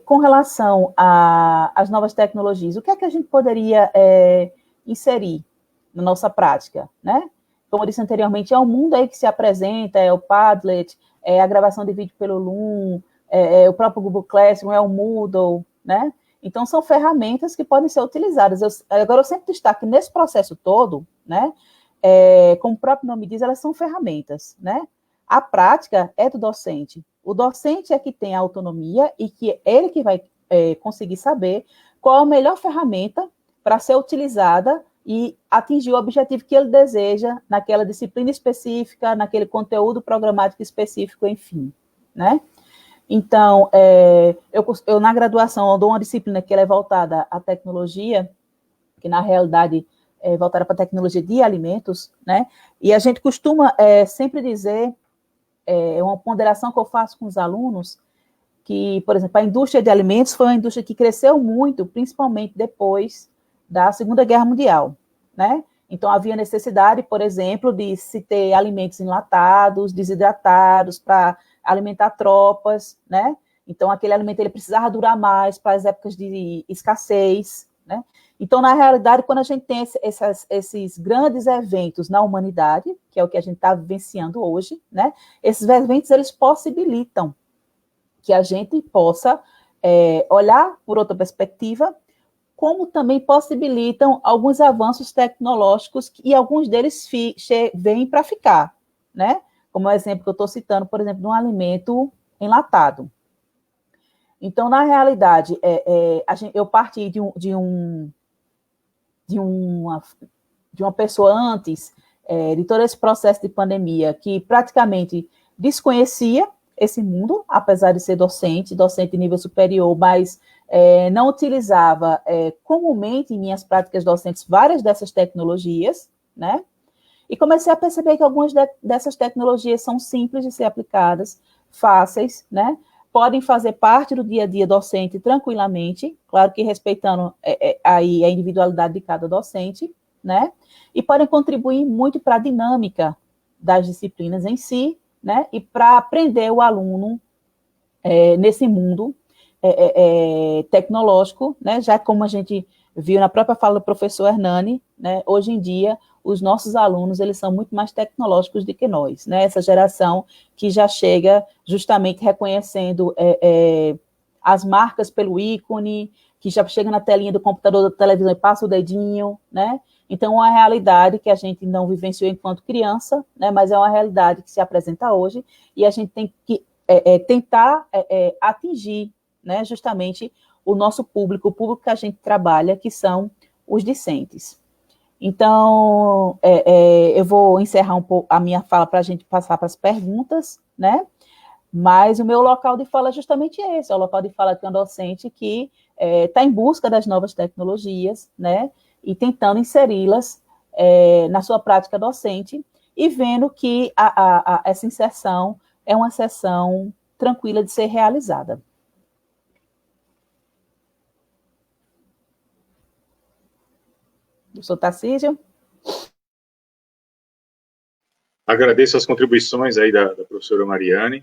Com relação às novas tecnologias, o que é que a gente poderia inserir na nossa prática, né? Como eu disse anteriormente, é um mundo aí que se apresenta, é o Padlet, é a gravação de vídeo pelo Loom, o próprio Google Classroom, é o Moodle, né? Então, são ferramentas que podem ser utilizadas. Agora, eu sempre destaco que nesse processo todo, né, como o próprio nome diz, elas são ferramentas, né? A prática é do docente. O docente é que tem a autonomia e que é ele que vai conseguir saber qual a melhor ferramenta para ser utilizada e atingir o objetivo que ele deseja naquela disciplina específica, naquele conteúdo programático específico, enfim, né? Então, eu na graduação eu dou uma disciplina que ela é voltada à tecnologia, que na realidade é voltada para a tecnologia de alimentos, né? E a gente costuma sempre dizer, uma ponderação que eu faço com os alunos, que, por exemplo, a indústria de alimentos foi uma indústria que cresceu muito, principalmente depois da Segunda Guerra Mundial, né? Então, havia necessidade, por exemplo, de se ter alimentos enlatados, desidratados, para alimentar tropas, né? Então, aquele alimento ele precisava durar mais para as épocas de escassez, né? Então, na realidade, quando a gente tem esses grandes eventos na humanidade, que é o que a gente está vivenciando hoje, né? Esses eventos, eles possibilitam que a gente possa olhar por outra perspectiva, como também possibilitam alguns avanços tecnológicos, e alguns deles vêm para ficar, né? Como o exemplo que eu estou citando, por exemplo, de um alimento enlatado. Então, na realidade, eu parti de uma pessoa antes de todo esse processo de pandemia, que praticamente desconhecia esse mundo, apesar de ser docente de nível superior, mas não utilizava comumente em minhas práticas docentes várias dessas tecnologias, né? E comecei a perceber que algumas dessas tecnologias são simples de ser aplicadas, fáceis, né? Podem fazer parte do dia a dia docente tranquilamente, claro que respeitando aí a individualidade de cada docente, né? E podem contribuir muito para a dinâmica das disciplinas em si, né? E para aprender o aluno nesse mundo tecnológico, né? Já como a gente viu na própria fala do professor Hernani, né? Hoje em dia, os nossos alunos, eles são muito mais tecnológicos do que nós, né? Essa geração que já chega justamente reconhecendo as marcas pelo ícone, que já chega na telinha do computador, da televisão e passa o dedinho, né? Então, é uma realidade que a gente não vivenciou enquanto criança, né, mas é uma realidade que se apresenta hoje, e a gente tem que tentar atingir, né, justamente o nosso público, o público que a gente trabalha, que são os discentes. Então, eu vou encerrar um pouco a minha fala para a gente passar para as perguntas, né? Mas o meu local de fala é justamente esse, é o local de fala de um docente que está em busca das novas tecnologias, né? E tentando inseri-las na sua prática docente e vendo que essa inserção é uma sessão tranquila de ser realizada. Professor Tarcísio? Agradeço as contribuições aí da professora Mariane.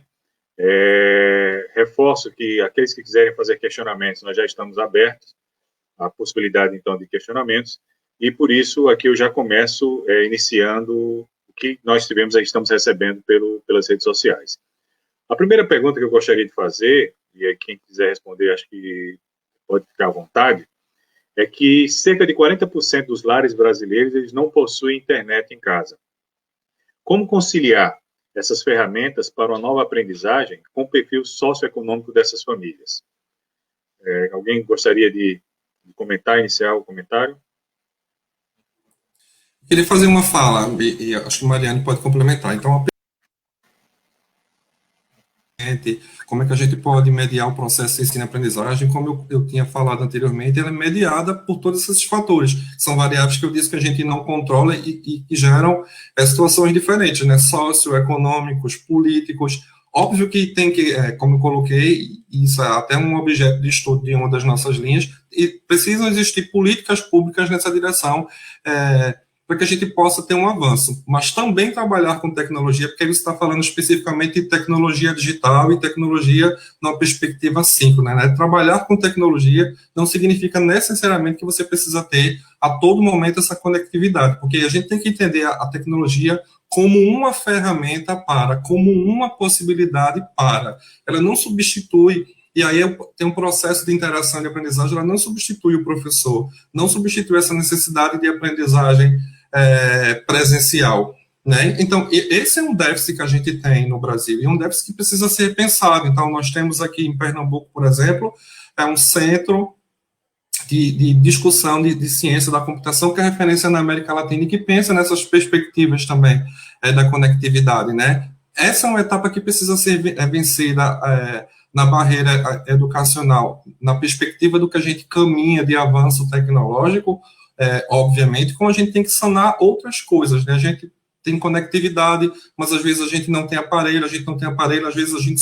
Reforço que aqueles que quiserem fazer questionamentos, nós já estamos abertos à possibilidade, então, de questionamentos, e por isso aqui eu já começo iniciando o que nós estamos recebendo pelas redes sociais. A primeira pergunta que eu gostaria de fazer, e aí quem quiser responder, acho que pode ficar à vontade, é que cerca de 40% dos lares brasileiros eles não possuem internet em casa. Como conciliar essas ferramentas para uma nova aprendizagem com o perfil socioeconômico dessas famílias? Alguém gostaria de comentar, iniciar o comentário? Queria fazer uma fala, e acho que a Mariane pode complementar. Então, como é que a gente pode mediar o processo de ensino-aprendizagem? Como eu tinha falado anteriormente, ela é mediada por todos esses fatores, que são variáveis que eu disse que a gente não controla e que geram situações diferentes, né? Socioeconômicos, políticos. Óbvio que tem que, como eu coloquei, isso é até um objeto de estudo de uma das nossas linhas, e precisam existir políticas públicas nessa direção, para que a gente possa ter um avanço, mas também trabalhar com tecnologia, porque você está falando especificamente de tecnologia digital e tecnologia numa perspectiva síncrona, né? Trabalhar com tecnologia não significa necessariamente que você precisa ter a todo momento essa conectividade, porque a gente tem que entender a tecnologia como uma ferramenta como uma possibilidade para. Ela não substitui. E aí tem um processo de interação e de aprendizagem, ela não substitui o professor, não substitui essa necessidade de aprendizagem presencial, né? Então, esse é um déficit que a gente tem no Brasil, e um déficit que precisa ser pensado. Então, nós temos aqui em Pernambuco, por exemplo, um centro de discussão de ciência da computação, que é referência na América Latina e que pensa nessas perspectivas também da conectividade, né? Essa é uma etapa que precisa ser vencida na barreira educacional, na perspectiva do que a gente caminha de avanço tecnológico, obviamente, como a gente tem que sanar outras coisas, né? A gente tem conectividade, mas às vezes a gente não tem aparelho, às vezes a gente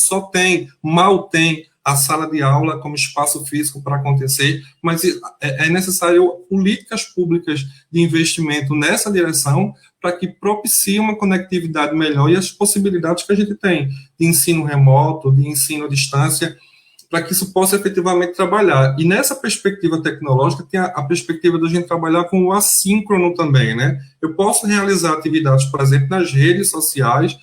mal tem a sala de aula como espaço físico para acontecer, mas é necessário políticas públicas de investimento nessa direção para que propicie uma conectividade melhor e as possibilidades que a gente tem de ensino remoto, de ensino à distância, para que isso possa efetivamente trabalhar. E nessa perspectiva tecnológica tem a perspectiva da gente trabalhar com o assíncrono também, né? Eu posso realizar atividades, por exemplo, nas redes sociais,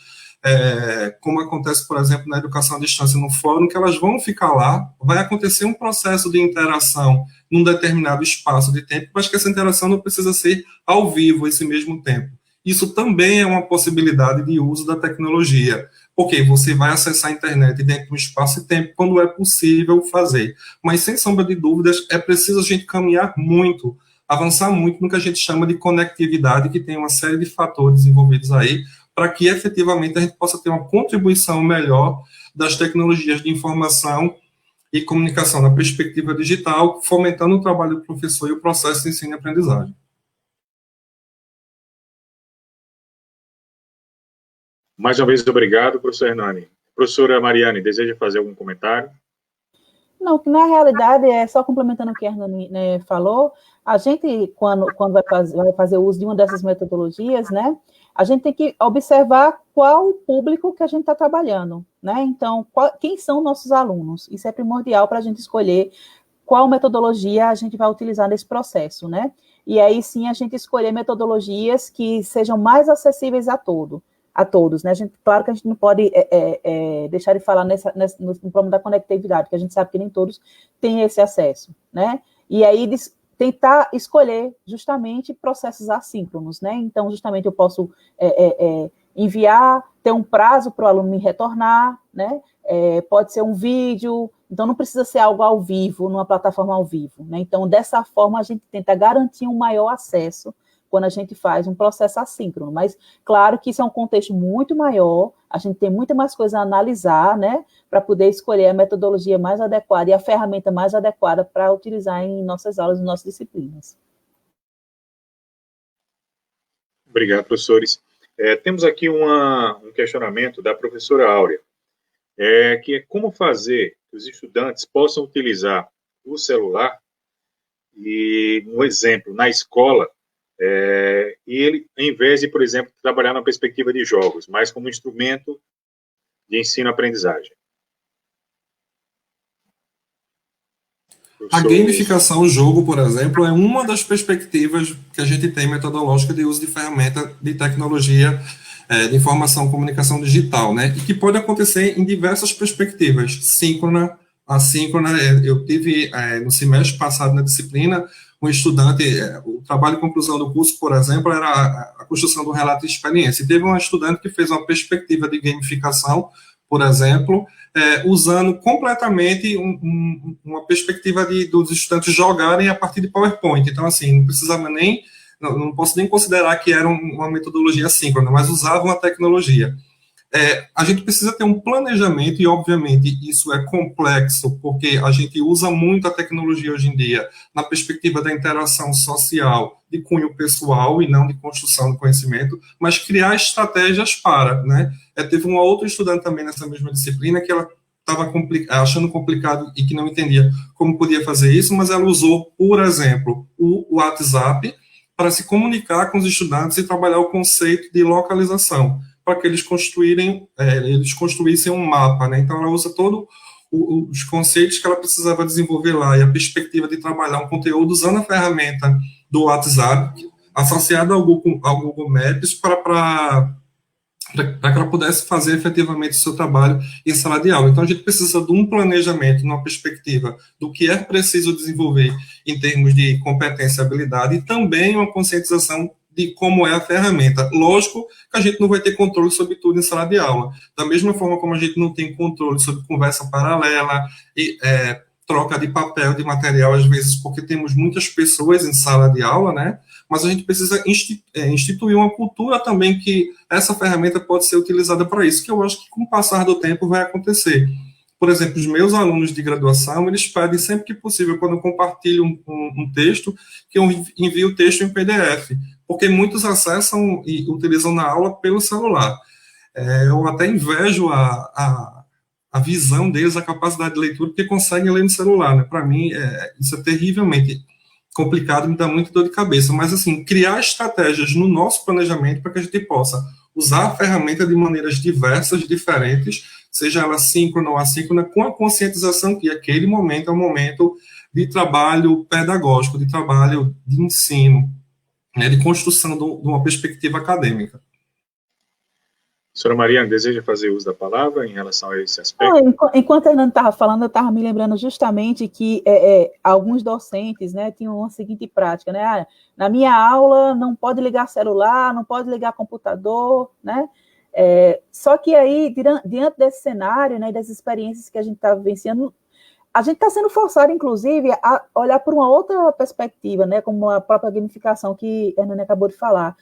como acontece, por exemplo, na educação à distância no fórum, que elas vão ficar lá, vai acontecer um processo de interação num determinado espaço de tempo, mas que essa interação não precisa ser ao vivo esse mesmo tempo. Isso também é uma possibilidade de uso da tecnologia, porque você vai acessar a internet dentro de um espaço e tempo quando é possível fazer. Mas, sem sombra de dúvidas, é preciso a gente caminhar muito, avançar muito no que a gente chama de conectividade, que tem uma série de fatores envolvidos aí, para que efetivamente a gente possa ter uma contribuição melhor das tecnologias de informação e comunicação na perspectiva digital, fomentando o trabalho do professor e o processo de ensino e aprendizagem. Mais uma vez, obrigado, professor Hernani. Professora Mariane, deseja fazer algum comentário? Não, que na realidade, só complementando o que a Hernani, né, falou, a gente, quando vai fazer uso de uma dessas metodologias, né, a gente tem que observar qual o público que a gente está trabalhando, né? Então, quem são nossos alunos? Isso é primordial para a gente escolher qual metodologia a gente vai utilizar nesse processo, né? E aí sim a gente escolher metodologias que sejam mais acessíveis a todos, né? Claro que a gente não pode deixar de falar no problema da conectividade, porque a gente sabe que nem todos têm esse acesso, né? E aí tentar escolher justamente processos assíncronos, né? Então, justamente eu posso enviar, ter um prazo para o aluno me retornar, né? Pode ser um vídeo, então não precisa ser algo ao vivo, numa plataforma ao vivo, né? Então, dessa forma, a gente tenta garantir um maior acesso quando a gente faz um processo assíncrono, mas claro que isso é um contexto muito maior, a gente tem muita mais coisa a analisar, né, para poder escolher a metodologia mais adequada e a ferramenta mais adequada para utilizar em nossas aulas, em nossas disciplinas. Obrigado, professores. Temos aqui um questionamento da professora Áurea, que é como fazer que os estudantes possam utilizar o celular e, um exemplo, na escola, e ele, em vez de, por exemplo, trabalhar na perspectiva de jogos, mas como instrumento de ensino-aprendizagem. A gamificação, o jogo, por exemplo, é uma das perspectivas que a gente tem metodológica de uso de ferramenta de tecnologia de informação e comunicação digital, né? E que pode acontecer em diversas perspectivas, síncrona, assíncrona. Eu tive, no semestre passado, na disciplina, um estudante, o trabalho de conclusão do curso, por exemplo, era a construção de um relato de experiência. E teve uma estudante que fez uma perspectiva de gamificação, por exemplo, usando completamente uma perspectiva dos estudantes jogarem a partir de PowerPoint. Então, assim, não precisava nem, não posso nem considerar que era uma metodologia assíncrona, mas usava uma tecnologia. A gente precisa ter um planejamento, e obviamente isso é complexo, porque a gente usa muito a tecnologia hoje em dia na perspectiva da interação social de cunho pessoal e não de construção do conhecimento, mas criar estratégias para, né? Teve uma outra estudante também nessa mesma disciplina que ela estava achando complicado e que não entendia como podia fazer isso, mas ela usou, por exemplo, o WhatsApp para se comunicar com os estudantes e trabalhar o conceito de localização, para que eles construíssem um mapa, né? Então, ela usa todos os conceitos que ela precisava desenvolver lá e a perspectiva de trabalhar um conteúdo usando a ferramenta do WhatsApp, associada ao Google Maps, para que ela pudesse fazer efetivamente o seu trabalho em sala de aula. Então, a gente precisa de um planejamento, uma perspectiva do que é preciso desenvolver em termos de competência e habilidade, e também uma conscientização de como é a ferramenta. Lógico que a gente não vai ter controle sobre tudo em sala de aula. Da mesma forma como a gente não tem controle sobre conversa paralela e troca de papel, de material, às vezes, porque temos muitas pessoas em sala de aula, né? Mas a gente precisa instituir uma cultura também que essa ferramenta pode ser utilizada para isso, que eu acho que com o passar do tempo vai acontecer. Por exemplo, os meus alunos de graduação, eles pedem sempre que possível, quando eu compartilho um texto, que eu envie o texto em PDF, porque muitos acessam e utilizam na aula pelo celular. Eu até invejo a visão deles, a capacidade de leitura, porque conseguem ler no celular, né? Para mim, isso é terrivelmente complicado, me dá muita dor de cabeça, mas assim, criar estratégias no nosso planejamento para que a gente possa usar a ferramenta de maneiras diversas, diferentes, seja ela síncrona ou assíncrona, com a conscientização que aquele momento é um momento de trabalho pedagógico, de trabalho de ensino, né, de construção de uma perspectiva acadêmica. Senhora Mariana, deseja fazer uso da palavra em relação a esse aspecto? Enquanto a Hernando estava falando, eu estava me lembrando justamente que alguns docentes, né, tinham a seguinte prática, né? Na minha aula não pode ligar celular, não pode ligar computador, né? Só que aí, diante desse cenário, né, das experiências que a gente está vivenciando, a gente está sendo forçado, inclusive, a olhar por uma outra perspectiva, né, como a própria gamificação que a Hernando acabou de falar.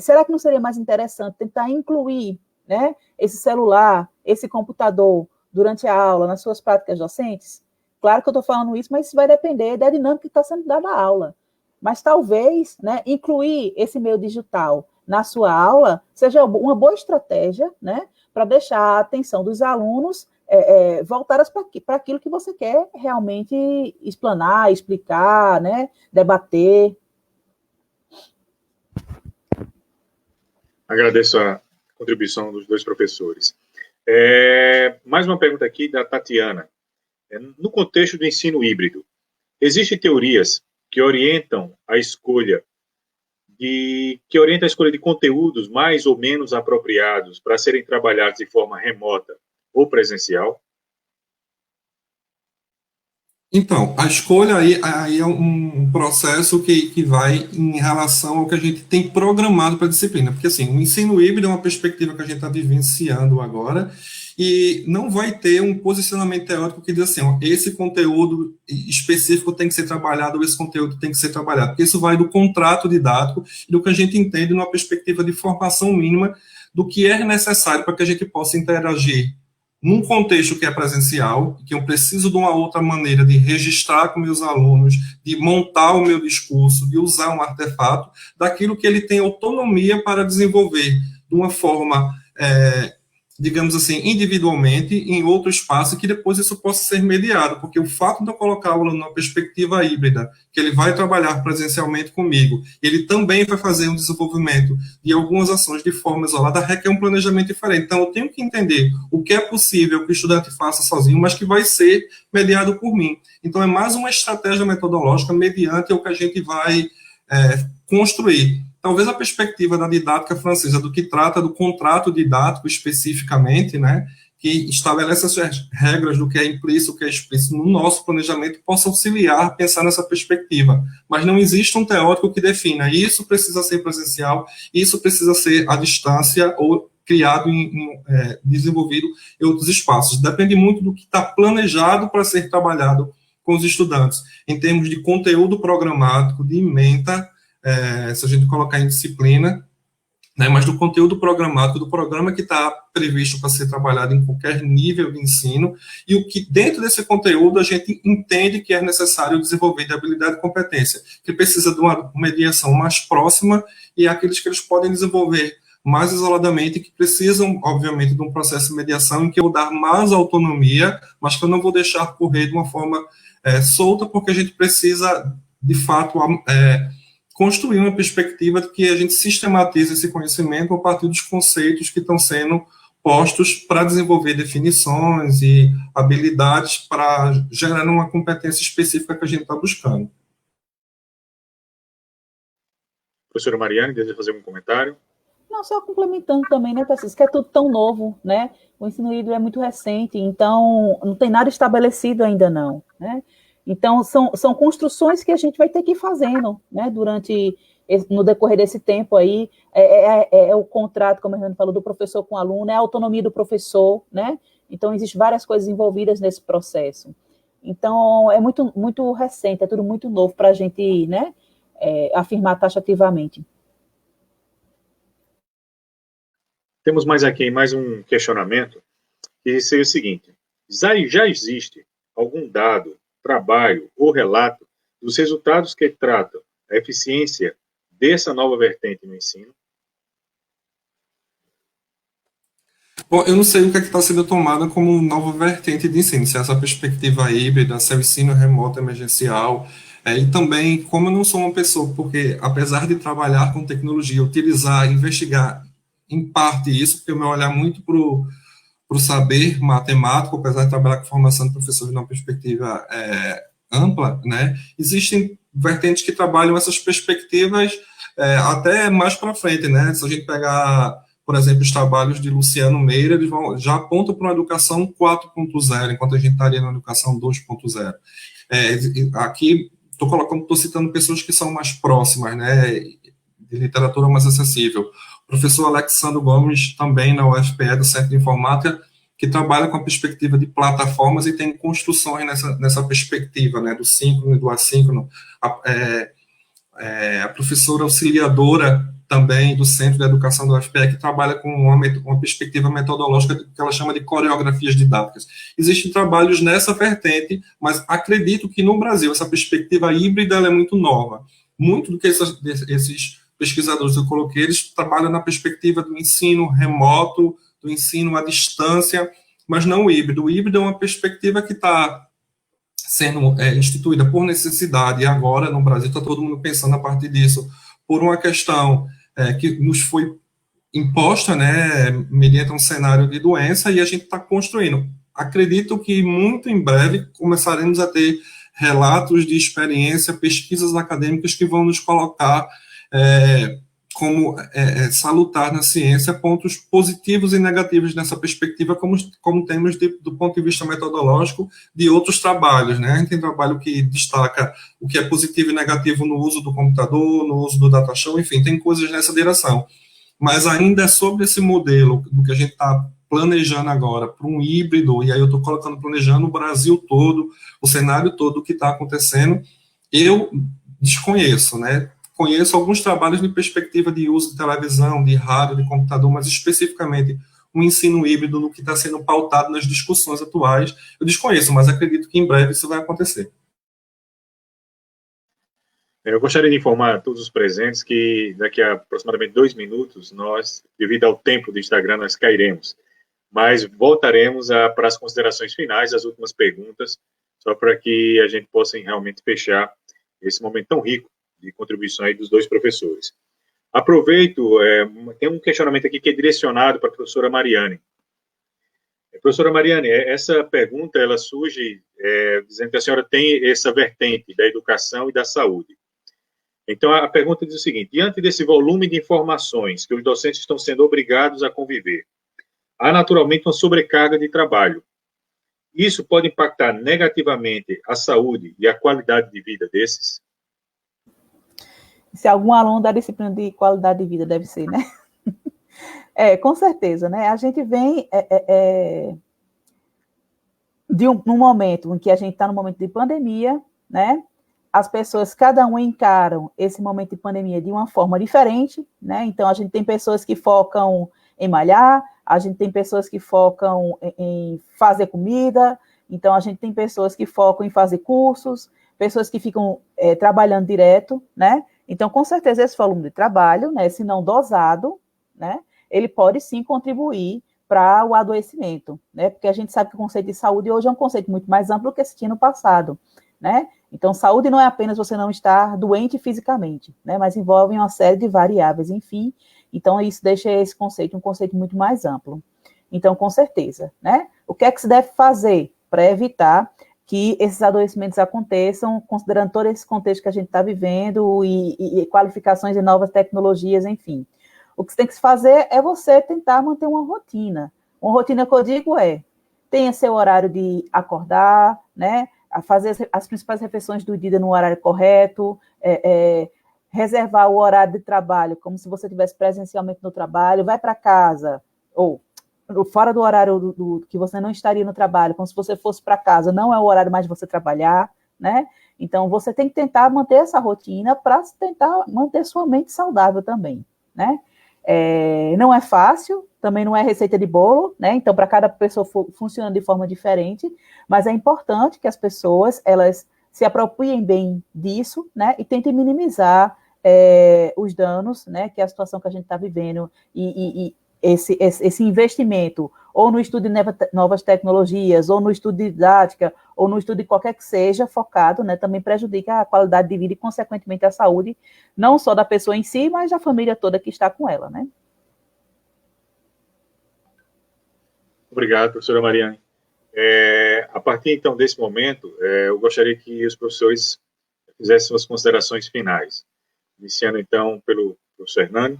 Será que não seria mais interessante tentar incluir, né, esse celular, esse computador, durante a aula, nas suas práticas docentes? Claro que eu estou falando isso, mas isso vai depender da dinâmica que está sendo dada a aula. Mas talvez, né, incluir esse meio digital na sua aula seja uma boa estratégia, né, para deixar a atenção dos alunos voltadas para aquilo que você quer realmente explanar, explicar, né, debater. Agradeço a contribuição dos dois professores. Mais uma pergunta aqui da Tatiana. No contexto do ensino híbrido, existem teorias que orientam a escolha de conteúdos mais ou menos apropriados para serem trabalhados de forma remota ou presencial? Então, a escolha aí é um processo que vai em relação ao que a gente tem programado para a disciplina, porque assim, o ensino híbrido é uma perspectiva que a gente está vivenciando agora, e não vai ter um posicionamento teórico que diz assim, ó, esse conteúdo específico tem que ser trabalhado, ou esse conteúdo tem que ser trabalhado, porque isso vai do contrato didático e do que a gente entende numa perspectiva de formação mínima do que é necessário para que a gente possa interagir num contexto que é presencial, que eu preciso de uma outra maneira de registrar com meus alunos, de montar o meu discurso, de usar um artefato, daquilo que ele tem autonomia para desenvolver de uma forma, digamos assim, individualmente, em outro espaço, que depois isso possa ser mediado, porque o fato de eu colocar o aluno numa perspectiva híbrida, que ele vai trabalhar presencialmente comigo, ele também vai fazer um desenvolvimento de algumas ações de forma isolada, requer um planejamento diferente. Então, eu tenho que entender o que é possível que o estudante faça sozinho, mas que vai ser mediado por mim. Então, é mais uma estratégia metodológica mediante o que a gente vai construir. Talvez a perspectiva da didática francesa, do que trata do contrato didático especificamente, né, que estabelece as regras do que é implícito, o que é explícito no nosso planejamento, possa auxiliar a pensar nessa perspectiva. Mas não existe um teórico que defina isso precisa ser presencial, isso precisa ser à distância ou criado, desenvolvido em outros espaços. Depende muito do que está planejado para ser trabalhado com os estudantes, em termos de conteúdo programático, de ementa, se a gente colocar em disciplina, né, mas do conteúdo programático, do programa que está previsto para ser trabalhado em qualquer nível de ensino, e o que dentro desse conteúdo a gente entende que é necessário desenvolver de habilidade e competência, que precisa de uma mediação mais próxima, e aqueles que eles podem desenvolver mais isoladamente, que precisam, obviamente, de um processo de mediação em que eu vou dar mais autonomia, mas que eu não vou deixar correr de uma forma solta, porque a gente precisa, de fato, construir uma perspectiva de que a gente sistematiza esse conhecimento a partir dos conceitos que estão sendo postos para desenvolver definições e habilidades para gerar uma competência específica que a gente está buscando. Professora Mariane, deseja fazer um comentário? Não, só complementando também, né, Tarcísio, que é tudo tão novo, né? O ensino híbrido é muito recente, então não tem nada estabelecido ainda não, né? Então, são construções que a gente vai ter que ir fazendo, né, no decorrer desse tempo aí, o contrato, como a Hernando falou, do professor com o aluno, é a autonomia do professor, né, então existem várias coisas envolvidas nesse processo. Então, é muito, muito recente, é tudo muito novo para a gente, né, afirmar taxativamente. Temos mais um questionamento, que seria o seguinte: já existe algum dado, trabalho ou relato dos resultados que tratam a eficiência dessa nova vertente no ensino? Bom, eu não sei o que está sendo tomado como nova vertente de ensino, se é essa perspectiva híbrida, se é o ensino remoto emergencial, e também, como eu não sou uma pessoa, porque apesar de trabalhar com tecnologia, utilizar, investigar, em parte isso, porque o meu olhar muito para o saber matemático, apesar de trabalhar com formação de professores numa perspectiva ampla, né, existem vertentes que trabalham essas perspectivas até mais para frente, né, se a gente pegar, por exemplo, os trabalhos de Luciano Meira, eles já apontam para uma educação 4.0, enquanto a gente estaria na educação 2.0. Aqui, estou citando pessoas que são mais próximas, né, de literatura mais acessível. O professor Alexandre Gomes, também na UFPE, do Centro de Informática, que trabalha com a perspectiva de plataformas e tem construções nessa perspectiva, né, do síncrono e do assíncrono. A professora auxiliadora também do Centro de Educação da UFPE, que trabalha com uma perspectiva metodológica que ela chama de coreografias didáticas. Existem trabalhos nessa vertente, mas acredito que no Brasil essa perspectiva híbrida ela é muito nova. Muito do que esses pesquisadores que eu coloquei, eles trabalham na perspectiva do ensino remoto, do ensino à distância, mas não o híbrido. O híbrido é uma perspectiva que está sendo instituída por necessidade, e agora no Brasil está todo mundo pensando a partir disso, por uma questão que nos foi imposta, né, mediante um cenário de doença, e a gente está construindo. Acredito que muito em breve começaremos a ter relatos de experiência, pesquisas acadêmicas que vão nos colocar como salutar na ciência pontos positivos e negativos nessa perspectiva, como temos do ponto de vista metodológico de outros trabalhos, né? A gente tem trabalho que destaca o que é positivo e negativo no uso do computador, no uso do data show, enfim, tem coisas nessa direção. Mas ainda é sobre esse modelo do que a gente está planejando agora para um híbrido, e aí eu estou planejando o Brasil todo, o cenário todo do que está acontecendo, eu desconheço, né? Conheço alguns trabalhos de perspectiva de uso de televisão, de rádio, de computador, mas especificamente um ensino híbrido no que está sendo pautado nas discussões atuais, eu desconheço, mas acredito que em breve isso vai acontecer. Eu gostaria de informar a todos os presentes que daqui a aproximadamente 2 minutos, nós, devido ao tempo do Instagram, nós cairemos. Mas voltaremos para as considerações finais, as últimas perguntas, só para que a gente possa realmente fechar esse momento tão rico de contribuição aí dos dois professores. Aproveito, tem um questionamento aqui que é direcionado para a professora Mariane. Professora Mariane, essa pergunta, ela surge dizendo que a senhora tem essa vertente da educação e da saúde. Então, a pergunta diz o seguinte: diante desse volume de informações que os docentes estão sendo obrigados a conviver, há naturalmente uma sobrecarga de trabalho. Isso pode impactar negativamente a saúde e a qualidade de vida desses? Se algum aluno da disciplina de qualidade de vida deve ser, né? Com certeza, né? A gente vem num momento em que a gente está no momento de pandemia, né? As pessoas, cada um encaram esse momento de pandemia de uma forma diferente, né? Então, a gente tem pessoas que focam em malhar, a gente tem pessoas que focam em fazer comida, então a gente tem pessoas que focam em fazer cursos, pessoas que ficam trabalhando direto, né? Então, com certeza, esse volume de trabalho, né, se não dosado, né, ele pode sim contribuir para o adoecimento, né? Porque a gente sabe que o conceito de saúde hoje é um conceito muito mais amplo do que se tinha no passado, né? Então, saúde não é apenas você não estar doente fisicamente, né? Mas envolve uma série de variáveis, enfim. Então, isso deixa esse conceito um conceito muito mais amplo. Então, com certeza, né? O que é que se deve fazer para evitar que esses adoecimentos aconteçam, considerando todo esse contexto que a gente está vivendo e qualificações de novas tecnologias, enfim. O que você tem que se fazer é você tentar manter uma rotina. Uma rotina que eu digo tenha seu horário de acordar, né? A fazer as principais refeições do dia no horário correto, reservar o horário de trabalho, como se você estivesse presencialmente no trabalho, vai para casa, ou fora do horário que você não estaria no trabalho, como se você fosse para casa, não é o horário mais de você trabalhar, né? Então, você tem que tentar manter essa rotina para tentar manter sua mente saudável também, né? Não é fácil, também não é receita de bolo, né? Então, para cada pessoa funciona de forma diferente, mas é importante que as pessoas, elas se apropriem bem disso, né? E tentem minimizar os danos, né? Que é a situação que a gente está vivendo e esse investimento, ou no estudo de novas tecnologias, ou no estudo de didática, ou no estudo de qualquer que seja, focado, né, também prejudica a qualidade de vida e, consequentemente, a saúde, não só da pessoa em si, mas da família toda que está com ela, né? Obrigado, professora Mariane. A partir, então, desse momento, eu gostaria que os professores fizessem suas considerações finais. Iniciando, então, pelo professor Hernani.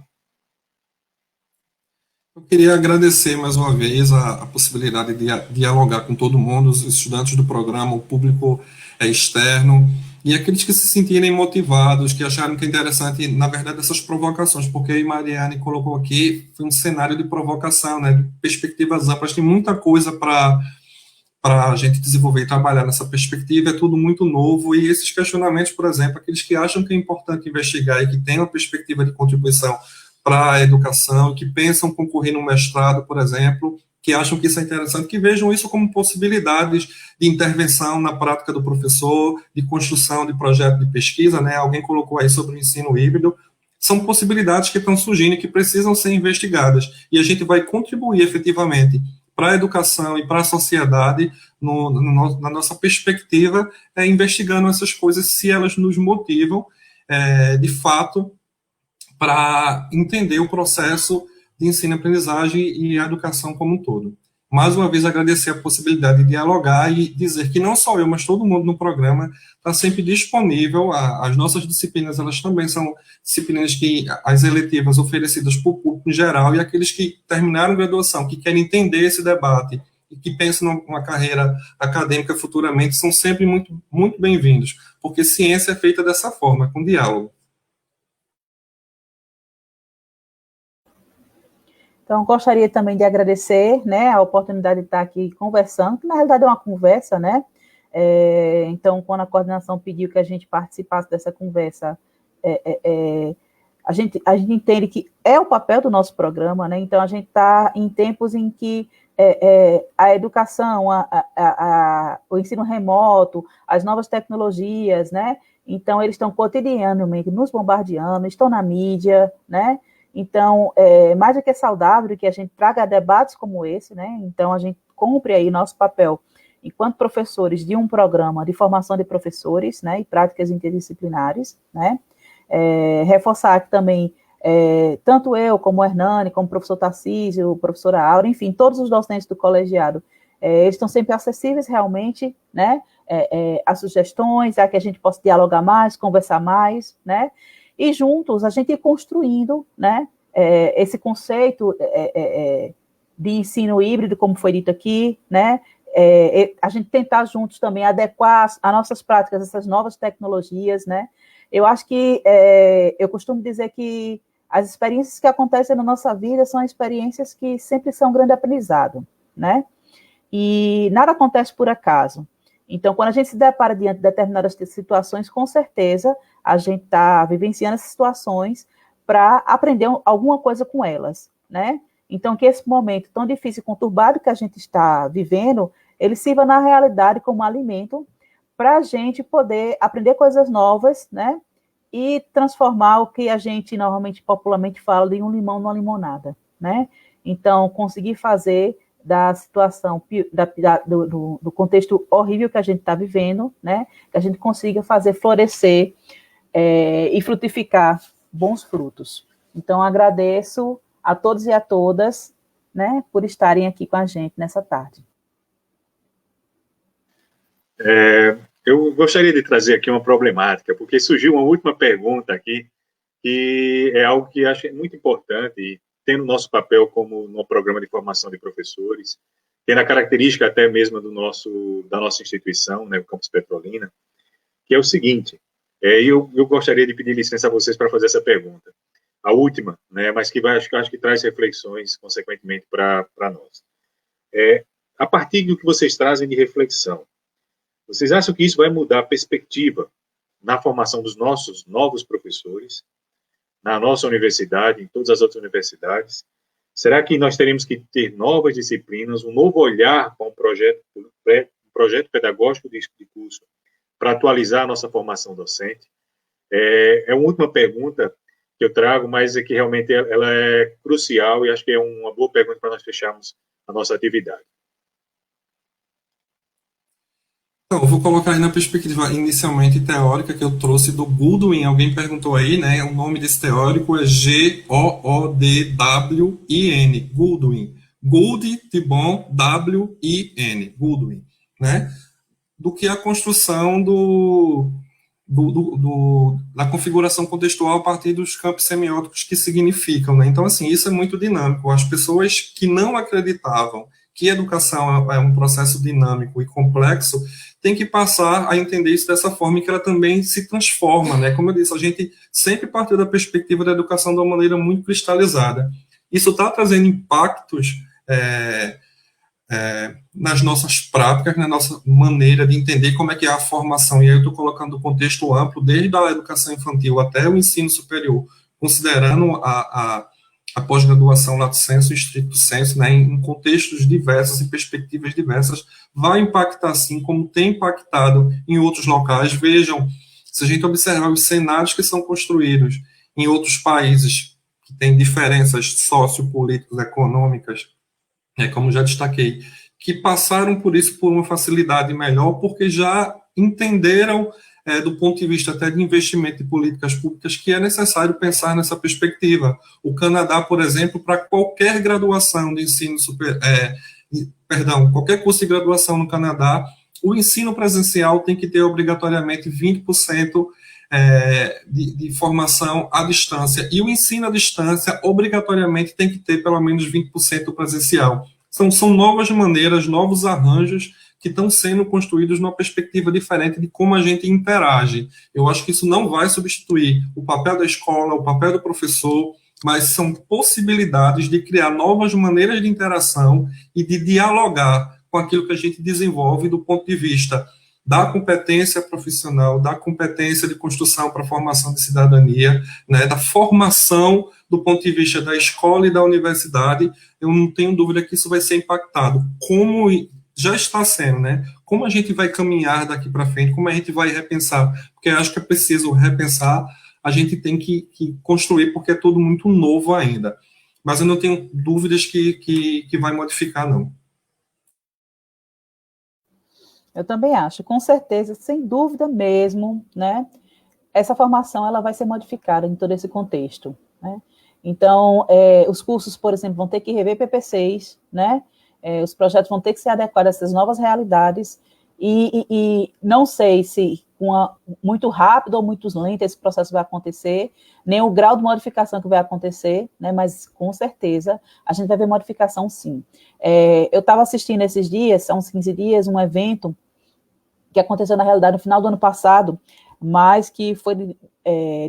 Eu queria agradecer mais uma vez a possibilidade de dialogar com todo mundo, os estudantes do programa, o público externo, e aqueles que se sentirem motivados, que acharam que é interessante, na verdade, essas provocações, porque a Mariane colocou aqui, foi um cenário de provocação, né, de perspectivas amplas, tem muita coisa para a gente desenvolver e trabalhar nessa perspectiva, é tudo muito novo, e esses questionamentos, por exemplo, aqueles que acham que é importante investigar e que têm uma perspectiva de contribuição para a educação, que pensam concorrer no mestrado, por exemplo, que acham que isso é interessante, que vejam isso como possibilidades de intervenção na prática do professor, de construção de projeto de pesquisa, né? Alguém colocou aí sobre o ensino híbrido, são possibilidades que estão surgindo e que precisam ser investigadas, e a gente vai contribuir efetivamente para a educação e para a sociedade, na nossa perspectiva, investigando essas coisas, se elas nos motivam, de fato, para entender o processo de ensino-aprendizagem e a educação como um todo. mais uma vez agradecer a possibilidade de dialogar e dizer que não só eu, mas todo mundo no programa está sempre disponível. As nossas disciplinas, elas também são disciplinas que, as eletivas oferecidas para o público em geral, e aqueles que terminaram a graduação, que querem entender esse debate e que pensam numa carreira acadêmica futuramente, são sempre muito, muito bem-vindos, porque ciência é feita dessa forma, com diálogo. Então, gostaria também de agradecer, né, a oportunidade de estar aqui conversando, que na realidade é uma conversa, né? Então, quando a coordenação pediu que a gente participasse dessa conversa, a gente entende que é o papel do nosso programa, né? Então, a gente está em tempos em que a educação, o ensino remoto, as novas tecnologias, né? Então, eles estão cotidianamente nos bombardeando, estão na mídia, né? Então, mais do que saudável que a gente traga debates como esse, né? Então, a gente cumpre aí nosso papel enquanto professores de um programa de formação de professores, né? E práticas interdisciplinares, né? Reforçar que também, tanto eu, como o Hernani, como o professor Tarcísio, a professora Aura, enfim, todos os docentes do colegiado, eles estão sempre acessíveis realmente, né? As sugestões, a que a gente possa dialogar mais, conversar mais, né? E juntos a gente ir construindo, né, esse conceito de ensino híbrido, como foi dito aqui, né, a gente tentar juntos também adequar as nossas práticas a essas novas tecnologias, né. Eu acho que, eu costumo dizer que as experiências que acontecem na nossa vida são experiências que sempre são um grande aprendizado, né, e nada acontece por acaso. Então, quando a gente se depara diante de determinadas situações, com certeza, a gente está vivenciando essas situações para aprender alguma coisa com elas, né? Então, que esse momento tão difícil e conturbado que a gente está vivendo, ele sirva na realidade como alimento para a gente poder aprender coisas novas, né? E transformar o que a gente normalmente, popularmente fala de um limão numa limonada, né? Então, conseguir fazer da situação, do contexto horrível que a gente está vivendo, né, que a gente consiga fazer florescer e frutificar bons frutos. Então, agradeço a todos e a todas, né, por estarem aqui com a gente nessa tarde. Eu gostaria de trazer aqui uma problemática, porque surgiu uma última pergunta aqui, que é algo que acho muito importante, tendo o nosso papel como no programa de formação de professores, tendo a característica até mesmo da nossa instituição, né, o Campus Petrolina, que é o seguinte, eu gostaria de pedir licença a vocês para fazer essa pergunta. A última, né, mas que acho que traz reflexões, consequentemente, para nós. A partir do que vocês trazem de reflexão, vocês acham que isso vai mudar a perspectiva na formação dos nossos novos professores, na nossa universidade, em todas as outras universidades? Será que nós teremos que ter novas disciplinas, um novo olhar para um projeto pedagógico de curso para atualizar a nossa formação docente? É uma última pergunta que eu trago, mas é que realmente ela é crucial e acho que é uma boa pergunta para nós fecharmos a nossa atividade. Então, eu vou colocar aí na perspectiva inicialmente teórica que eu trouxe do Goodwin. Alguém perguntou aí, né? O nome desse teórico é Goodwin. Goodwin. Good de bom, W-I-N. Goodwin, né? Do que a construção da configuração contextual a partir dos campos semióticos que significam, né? Então, assim, isso é muito dinâmico. As pessoas que não acreditavam que educação é um processo dinâmico e complexo têm que passar a entender isso dessa forma, que ela também se transforma, né? Como eu disse, a gente sempre partiu da perspectiva da educação de uma maneira muito cristalizada. Isso está trazendo impactos nas nossas práticas, na nossa maneira de entender como é que é a formação. E aí eu estou colocando o contexto amplo, desde a educação infantil até o ensino superior, considerando a pós-graduação lato sensu e stricto sensu, né, em contextos diversos e perspectivas diversas, vai impactar assim como tem impactado em outros locais. Vejam, se a gente observar os cenários que são construídos em outros países que têm diferenças sociopolíticas, econômicas, como já destaquei, que passaram por isso por uma facilidade melhor, porque já entenderam, do ponto de vista até de investimento em políticas públicas, que é necessário pensar nessa perspectiva. O Canadá, por exemplo, para qualquer graduação de qualquer curso de graduação no Canadá, o ensino presencial tem que ter obrigatoriamente 20% de formação à distância, e o ensino à distância obrigatoriamente tem que ter pelo menos 20% presencial. São novas maneiras, novos arranjos que estão sendo construídos numa perspectiva diferente de como a gente interage. Eu acho que isso não vai substituir o papel da escola, o papel do professor, mas são possibilidades de criar novas maneiras de interação e de dialogar com aquilo que a gente desenvolve do ponto de vista da competência profissional, da competência de construção para a formação de cidadania, né, da formação do ponto de vista da escola e da universidade. Eu não tenho dúvida que isso vai ser impactado, como já está sendo, né? Como a gente vai caminhar daqui para frente, como a gente vai repensar, porque eu acho que é preciso repensar, a gente tem que construir, porque é tudo muito novo ainda. Mas eu não tenho dúvidas que vai modificar, não. Eu também acho, com certeza, sem dúvida mesmo, né? Essa formação ela vai ser modificada em todo esse contexto, né? Então, os cursos, por exemplo, vão ter que rever PPCs, né? Os projetos vão ter que se adequar a essas novas realidades e não sei se muito rápido ou muito lento esse processo vai acontecer, nem o grau de modificação que vai acontecer, né? Mas com certeza a gente vai ver modificação sim. Eu estava assistindo esses dias, há uns 15 dias, um evento que aconteceu na realidade no final do ano passado, mas que foi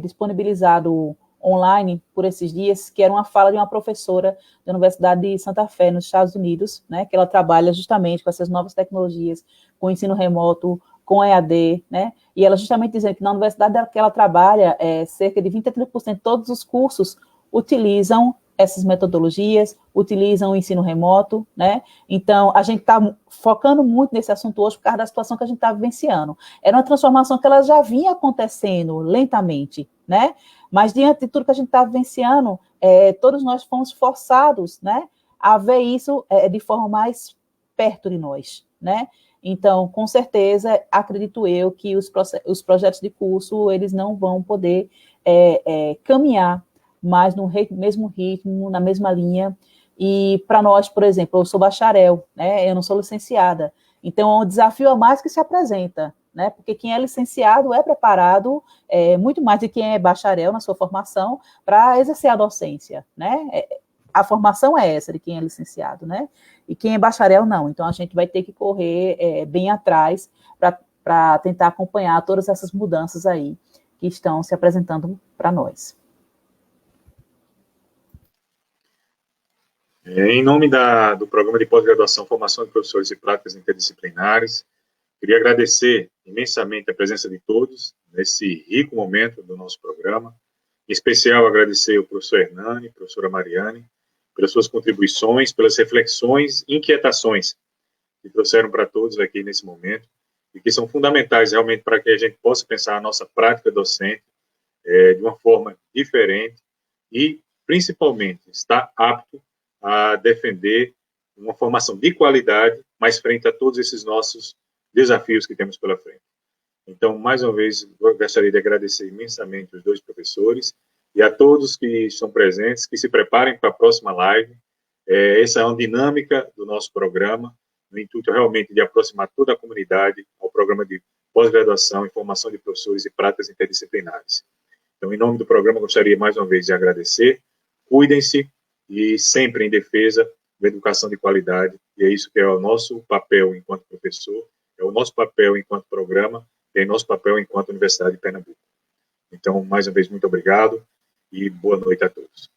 disponibilizado online por esses dias, que era uma fala de uma professora da Universidade de Santa Fé, nos Estados Unidos, né, que ela trabalha justamente com essas novas tecnologias, com ensino remoto, com EAD, né, e ela justamente dizendo que na universidade que ela trabalha, cerca de 20 a 30% de todos os cursos utilizam essas metodologias, utilizam o ensino remoto, né? Então, a gente está focando muito nesse assunto hoje por causa da situação que a gente está vivenciando. Era uma transformação que ela já vinha acontecendo lentamente, né? Mas, diante de tudo que a gente está vivenciando, todos nós fomos forçados, né, a ver isso de forma mais perto de nós, né? Então, com certeza, acredito eu que os projetos de curso, eles não vão poder caminhar mas no mesmo ritmo, na mesma linha. E para nós, por exemplo, eu sou bacharel, né? Eu não sou licenciada. Então, é um desafio a mais que se apresenta, né? Porque quem é licenciado é preparado muito mais do que quem é bacharel na sua formação para exercer a docência, né? A formação é essa de quem é licenciado, né? E quem é bacharel, não. Então, a gente vai ter que correr bem atrás para tentar acompanhar todas essas mudanças aí que estão se apresentando para nós. Em nome do Programa de Pós-Graduação, Formação de Professores e Práticas Interdisciplinares, queria agradecer imensamente a presença de todos nesse rico momento do nosso programa. Em especial, agradecer ao professor Hernani, professora Mariane, pelas suas contribuições, pelas reflexões e inquietações que trouxeram para todos aqui nesse momento e que são fundamentais realmente para que a gente possa pensar a nossa prática docente de uma forma diferente e, principalmente, estar apto a defender uma formação de qualidade, mas frente a todos esses nossos desafios que temos pela frente. Então, mais uma vez, eu gostaria de agradecer imensamente os dois professores e a todos que estão presentes, que se preparem para a próxima live. Essa é uma dinâmica do nosso programa, no intuito realmente de aproximar toda a comunidade ao programa de pós-graduação em formação de professores e práticas interdisciplinares. Então, em nome do programa, gostaria mais uma vez de agradecer. Cuidem-se e sempre em defesa da educação de qualidade, e é isso que é o nosso papel enquanto professor, é o nosso papel enquanto programa, e é o nosso papel enquanto Universidade de Pernambuco. Então, mais uma vez, muito obrigado e boa noite a todos.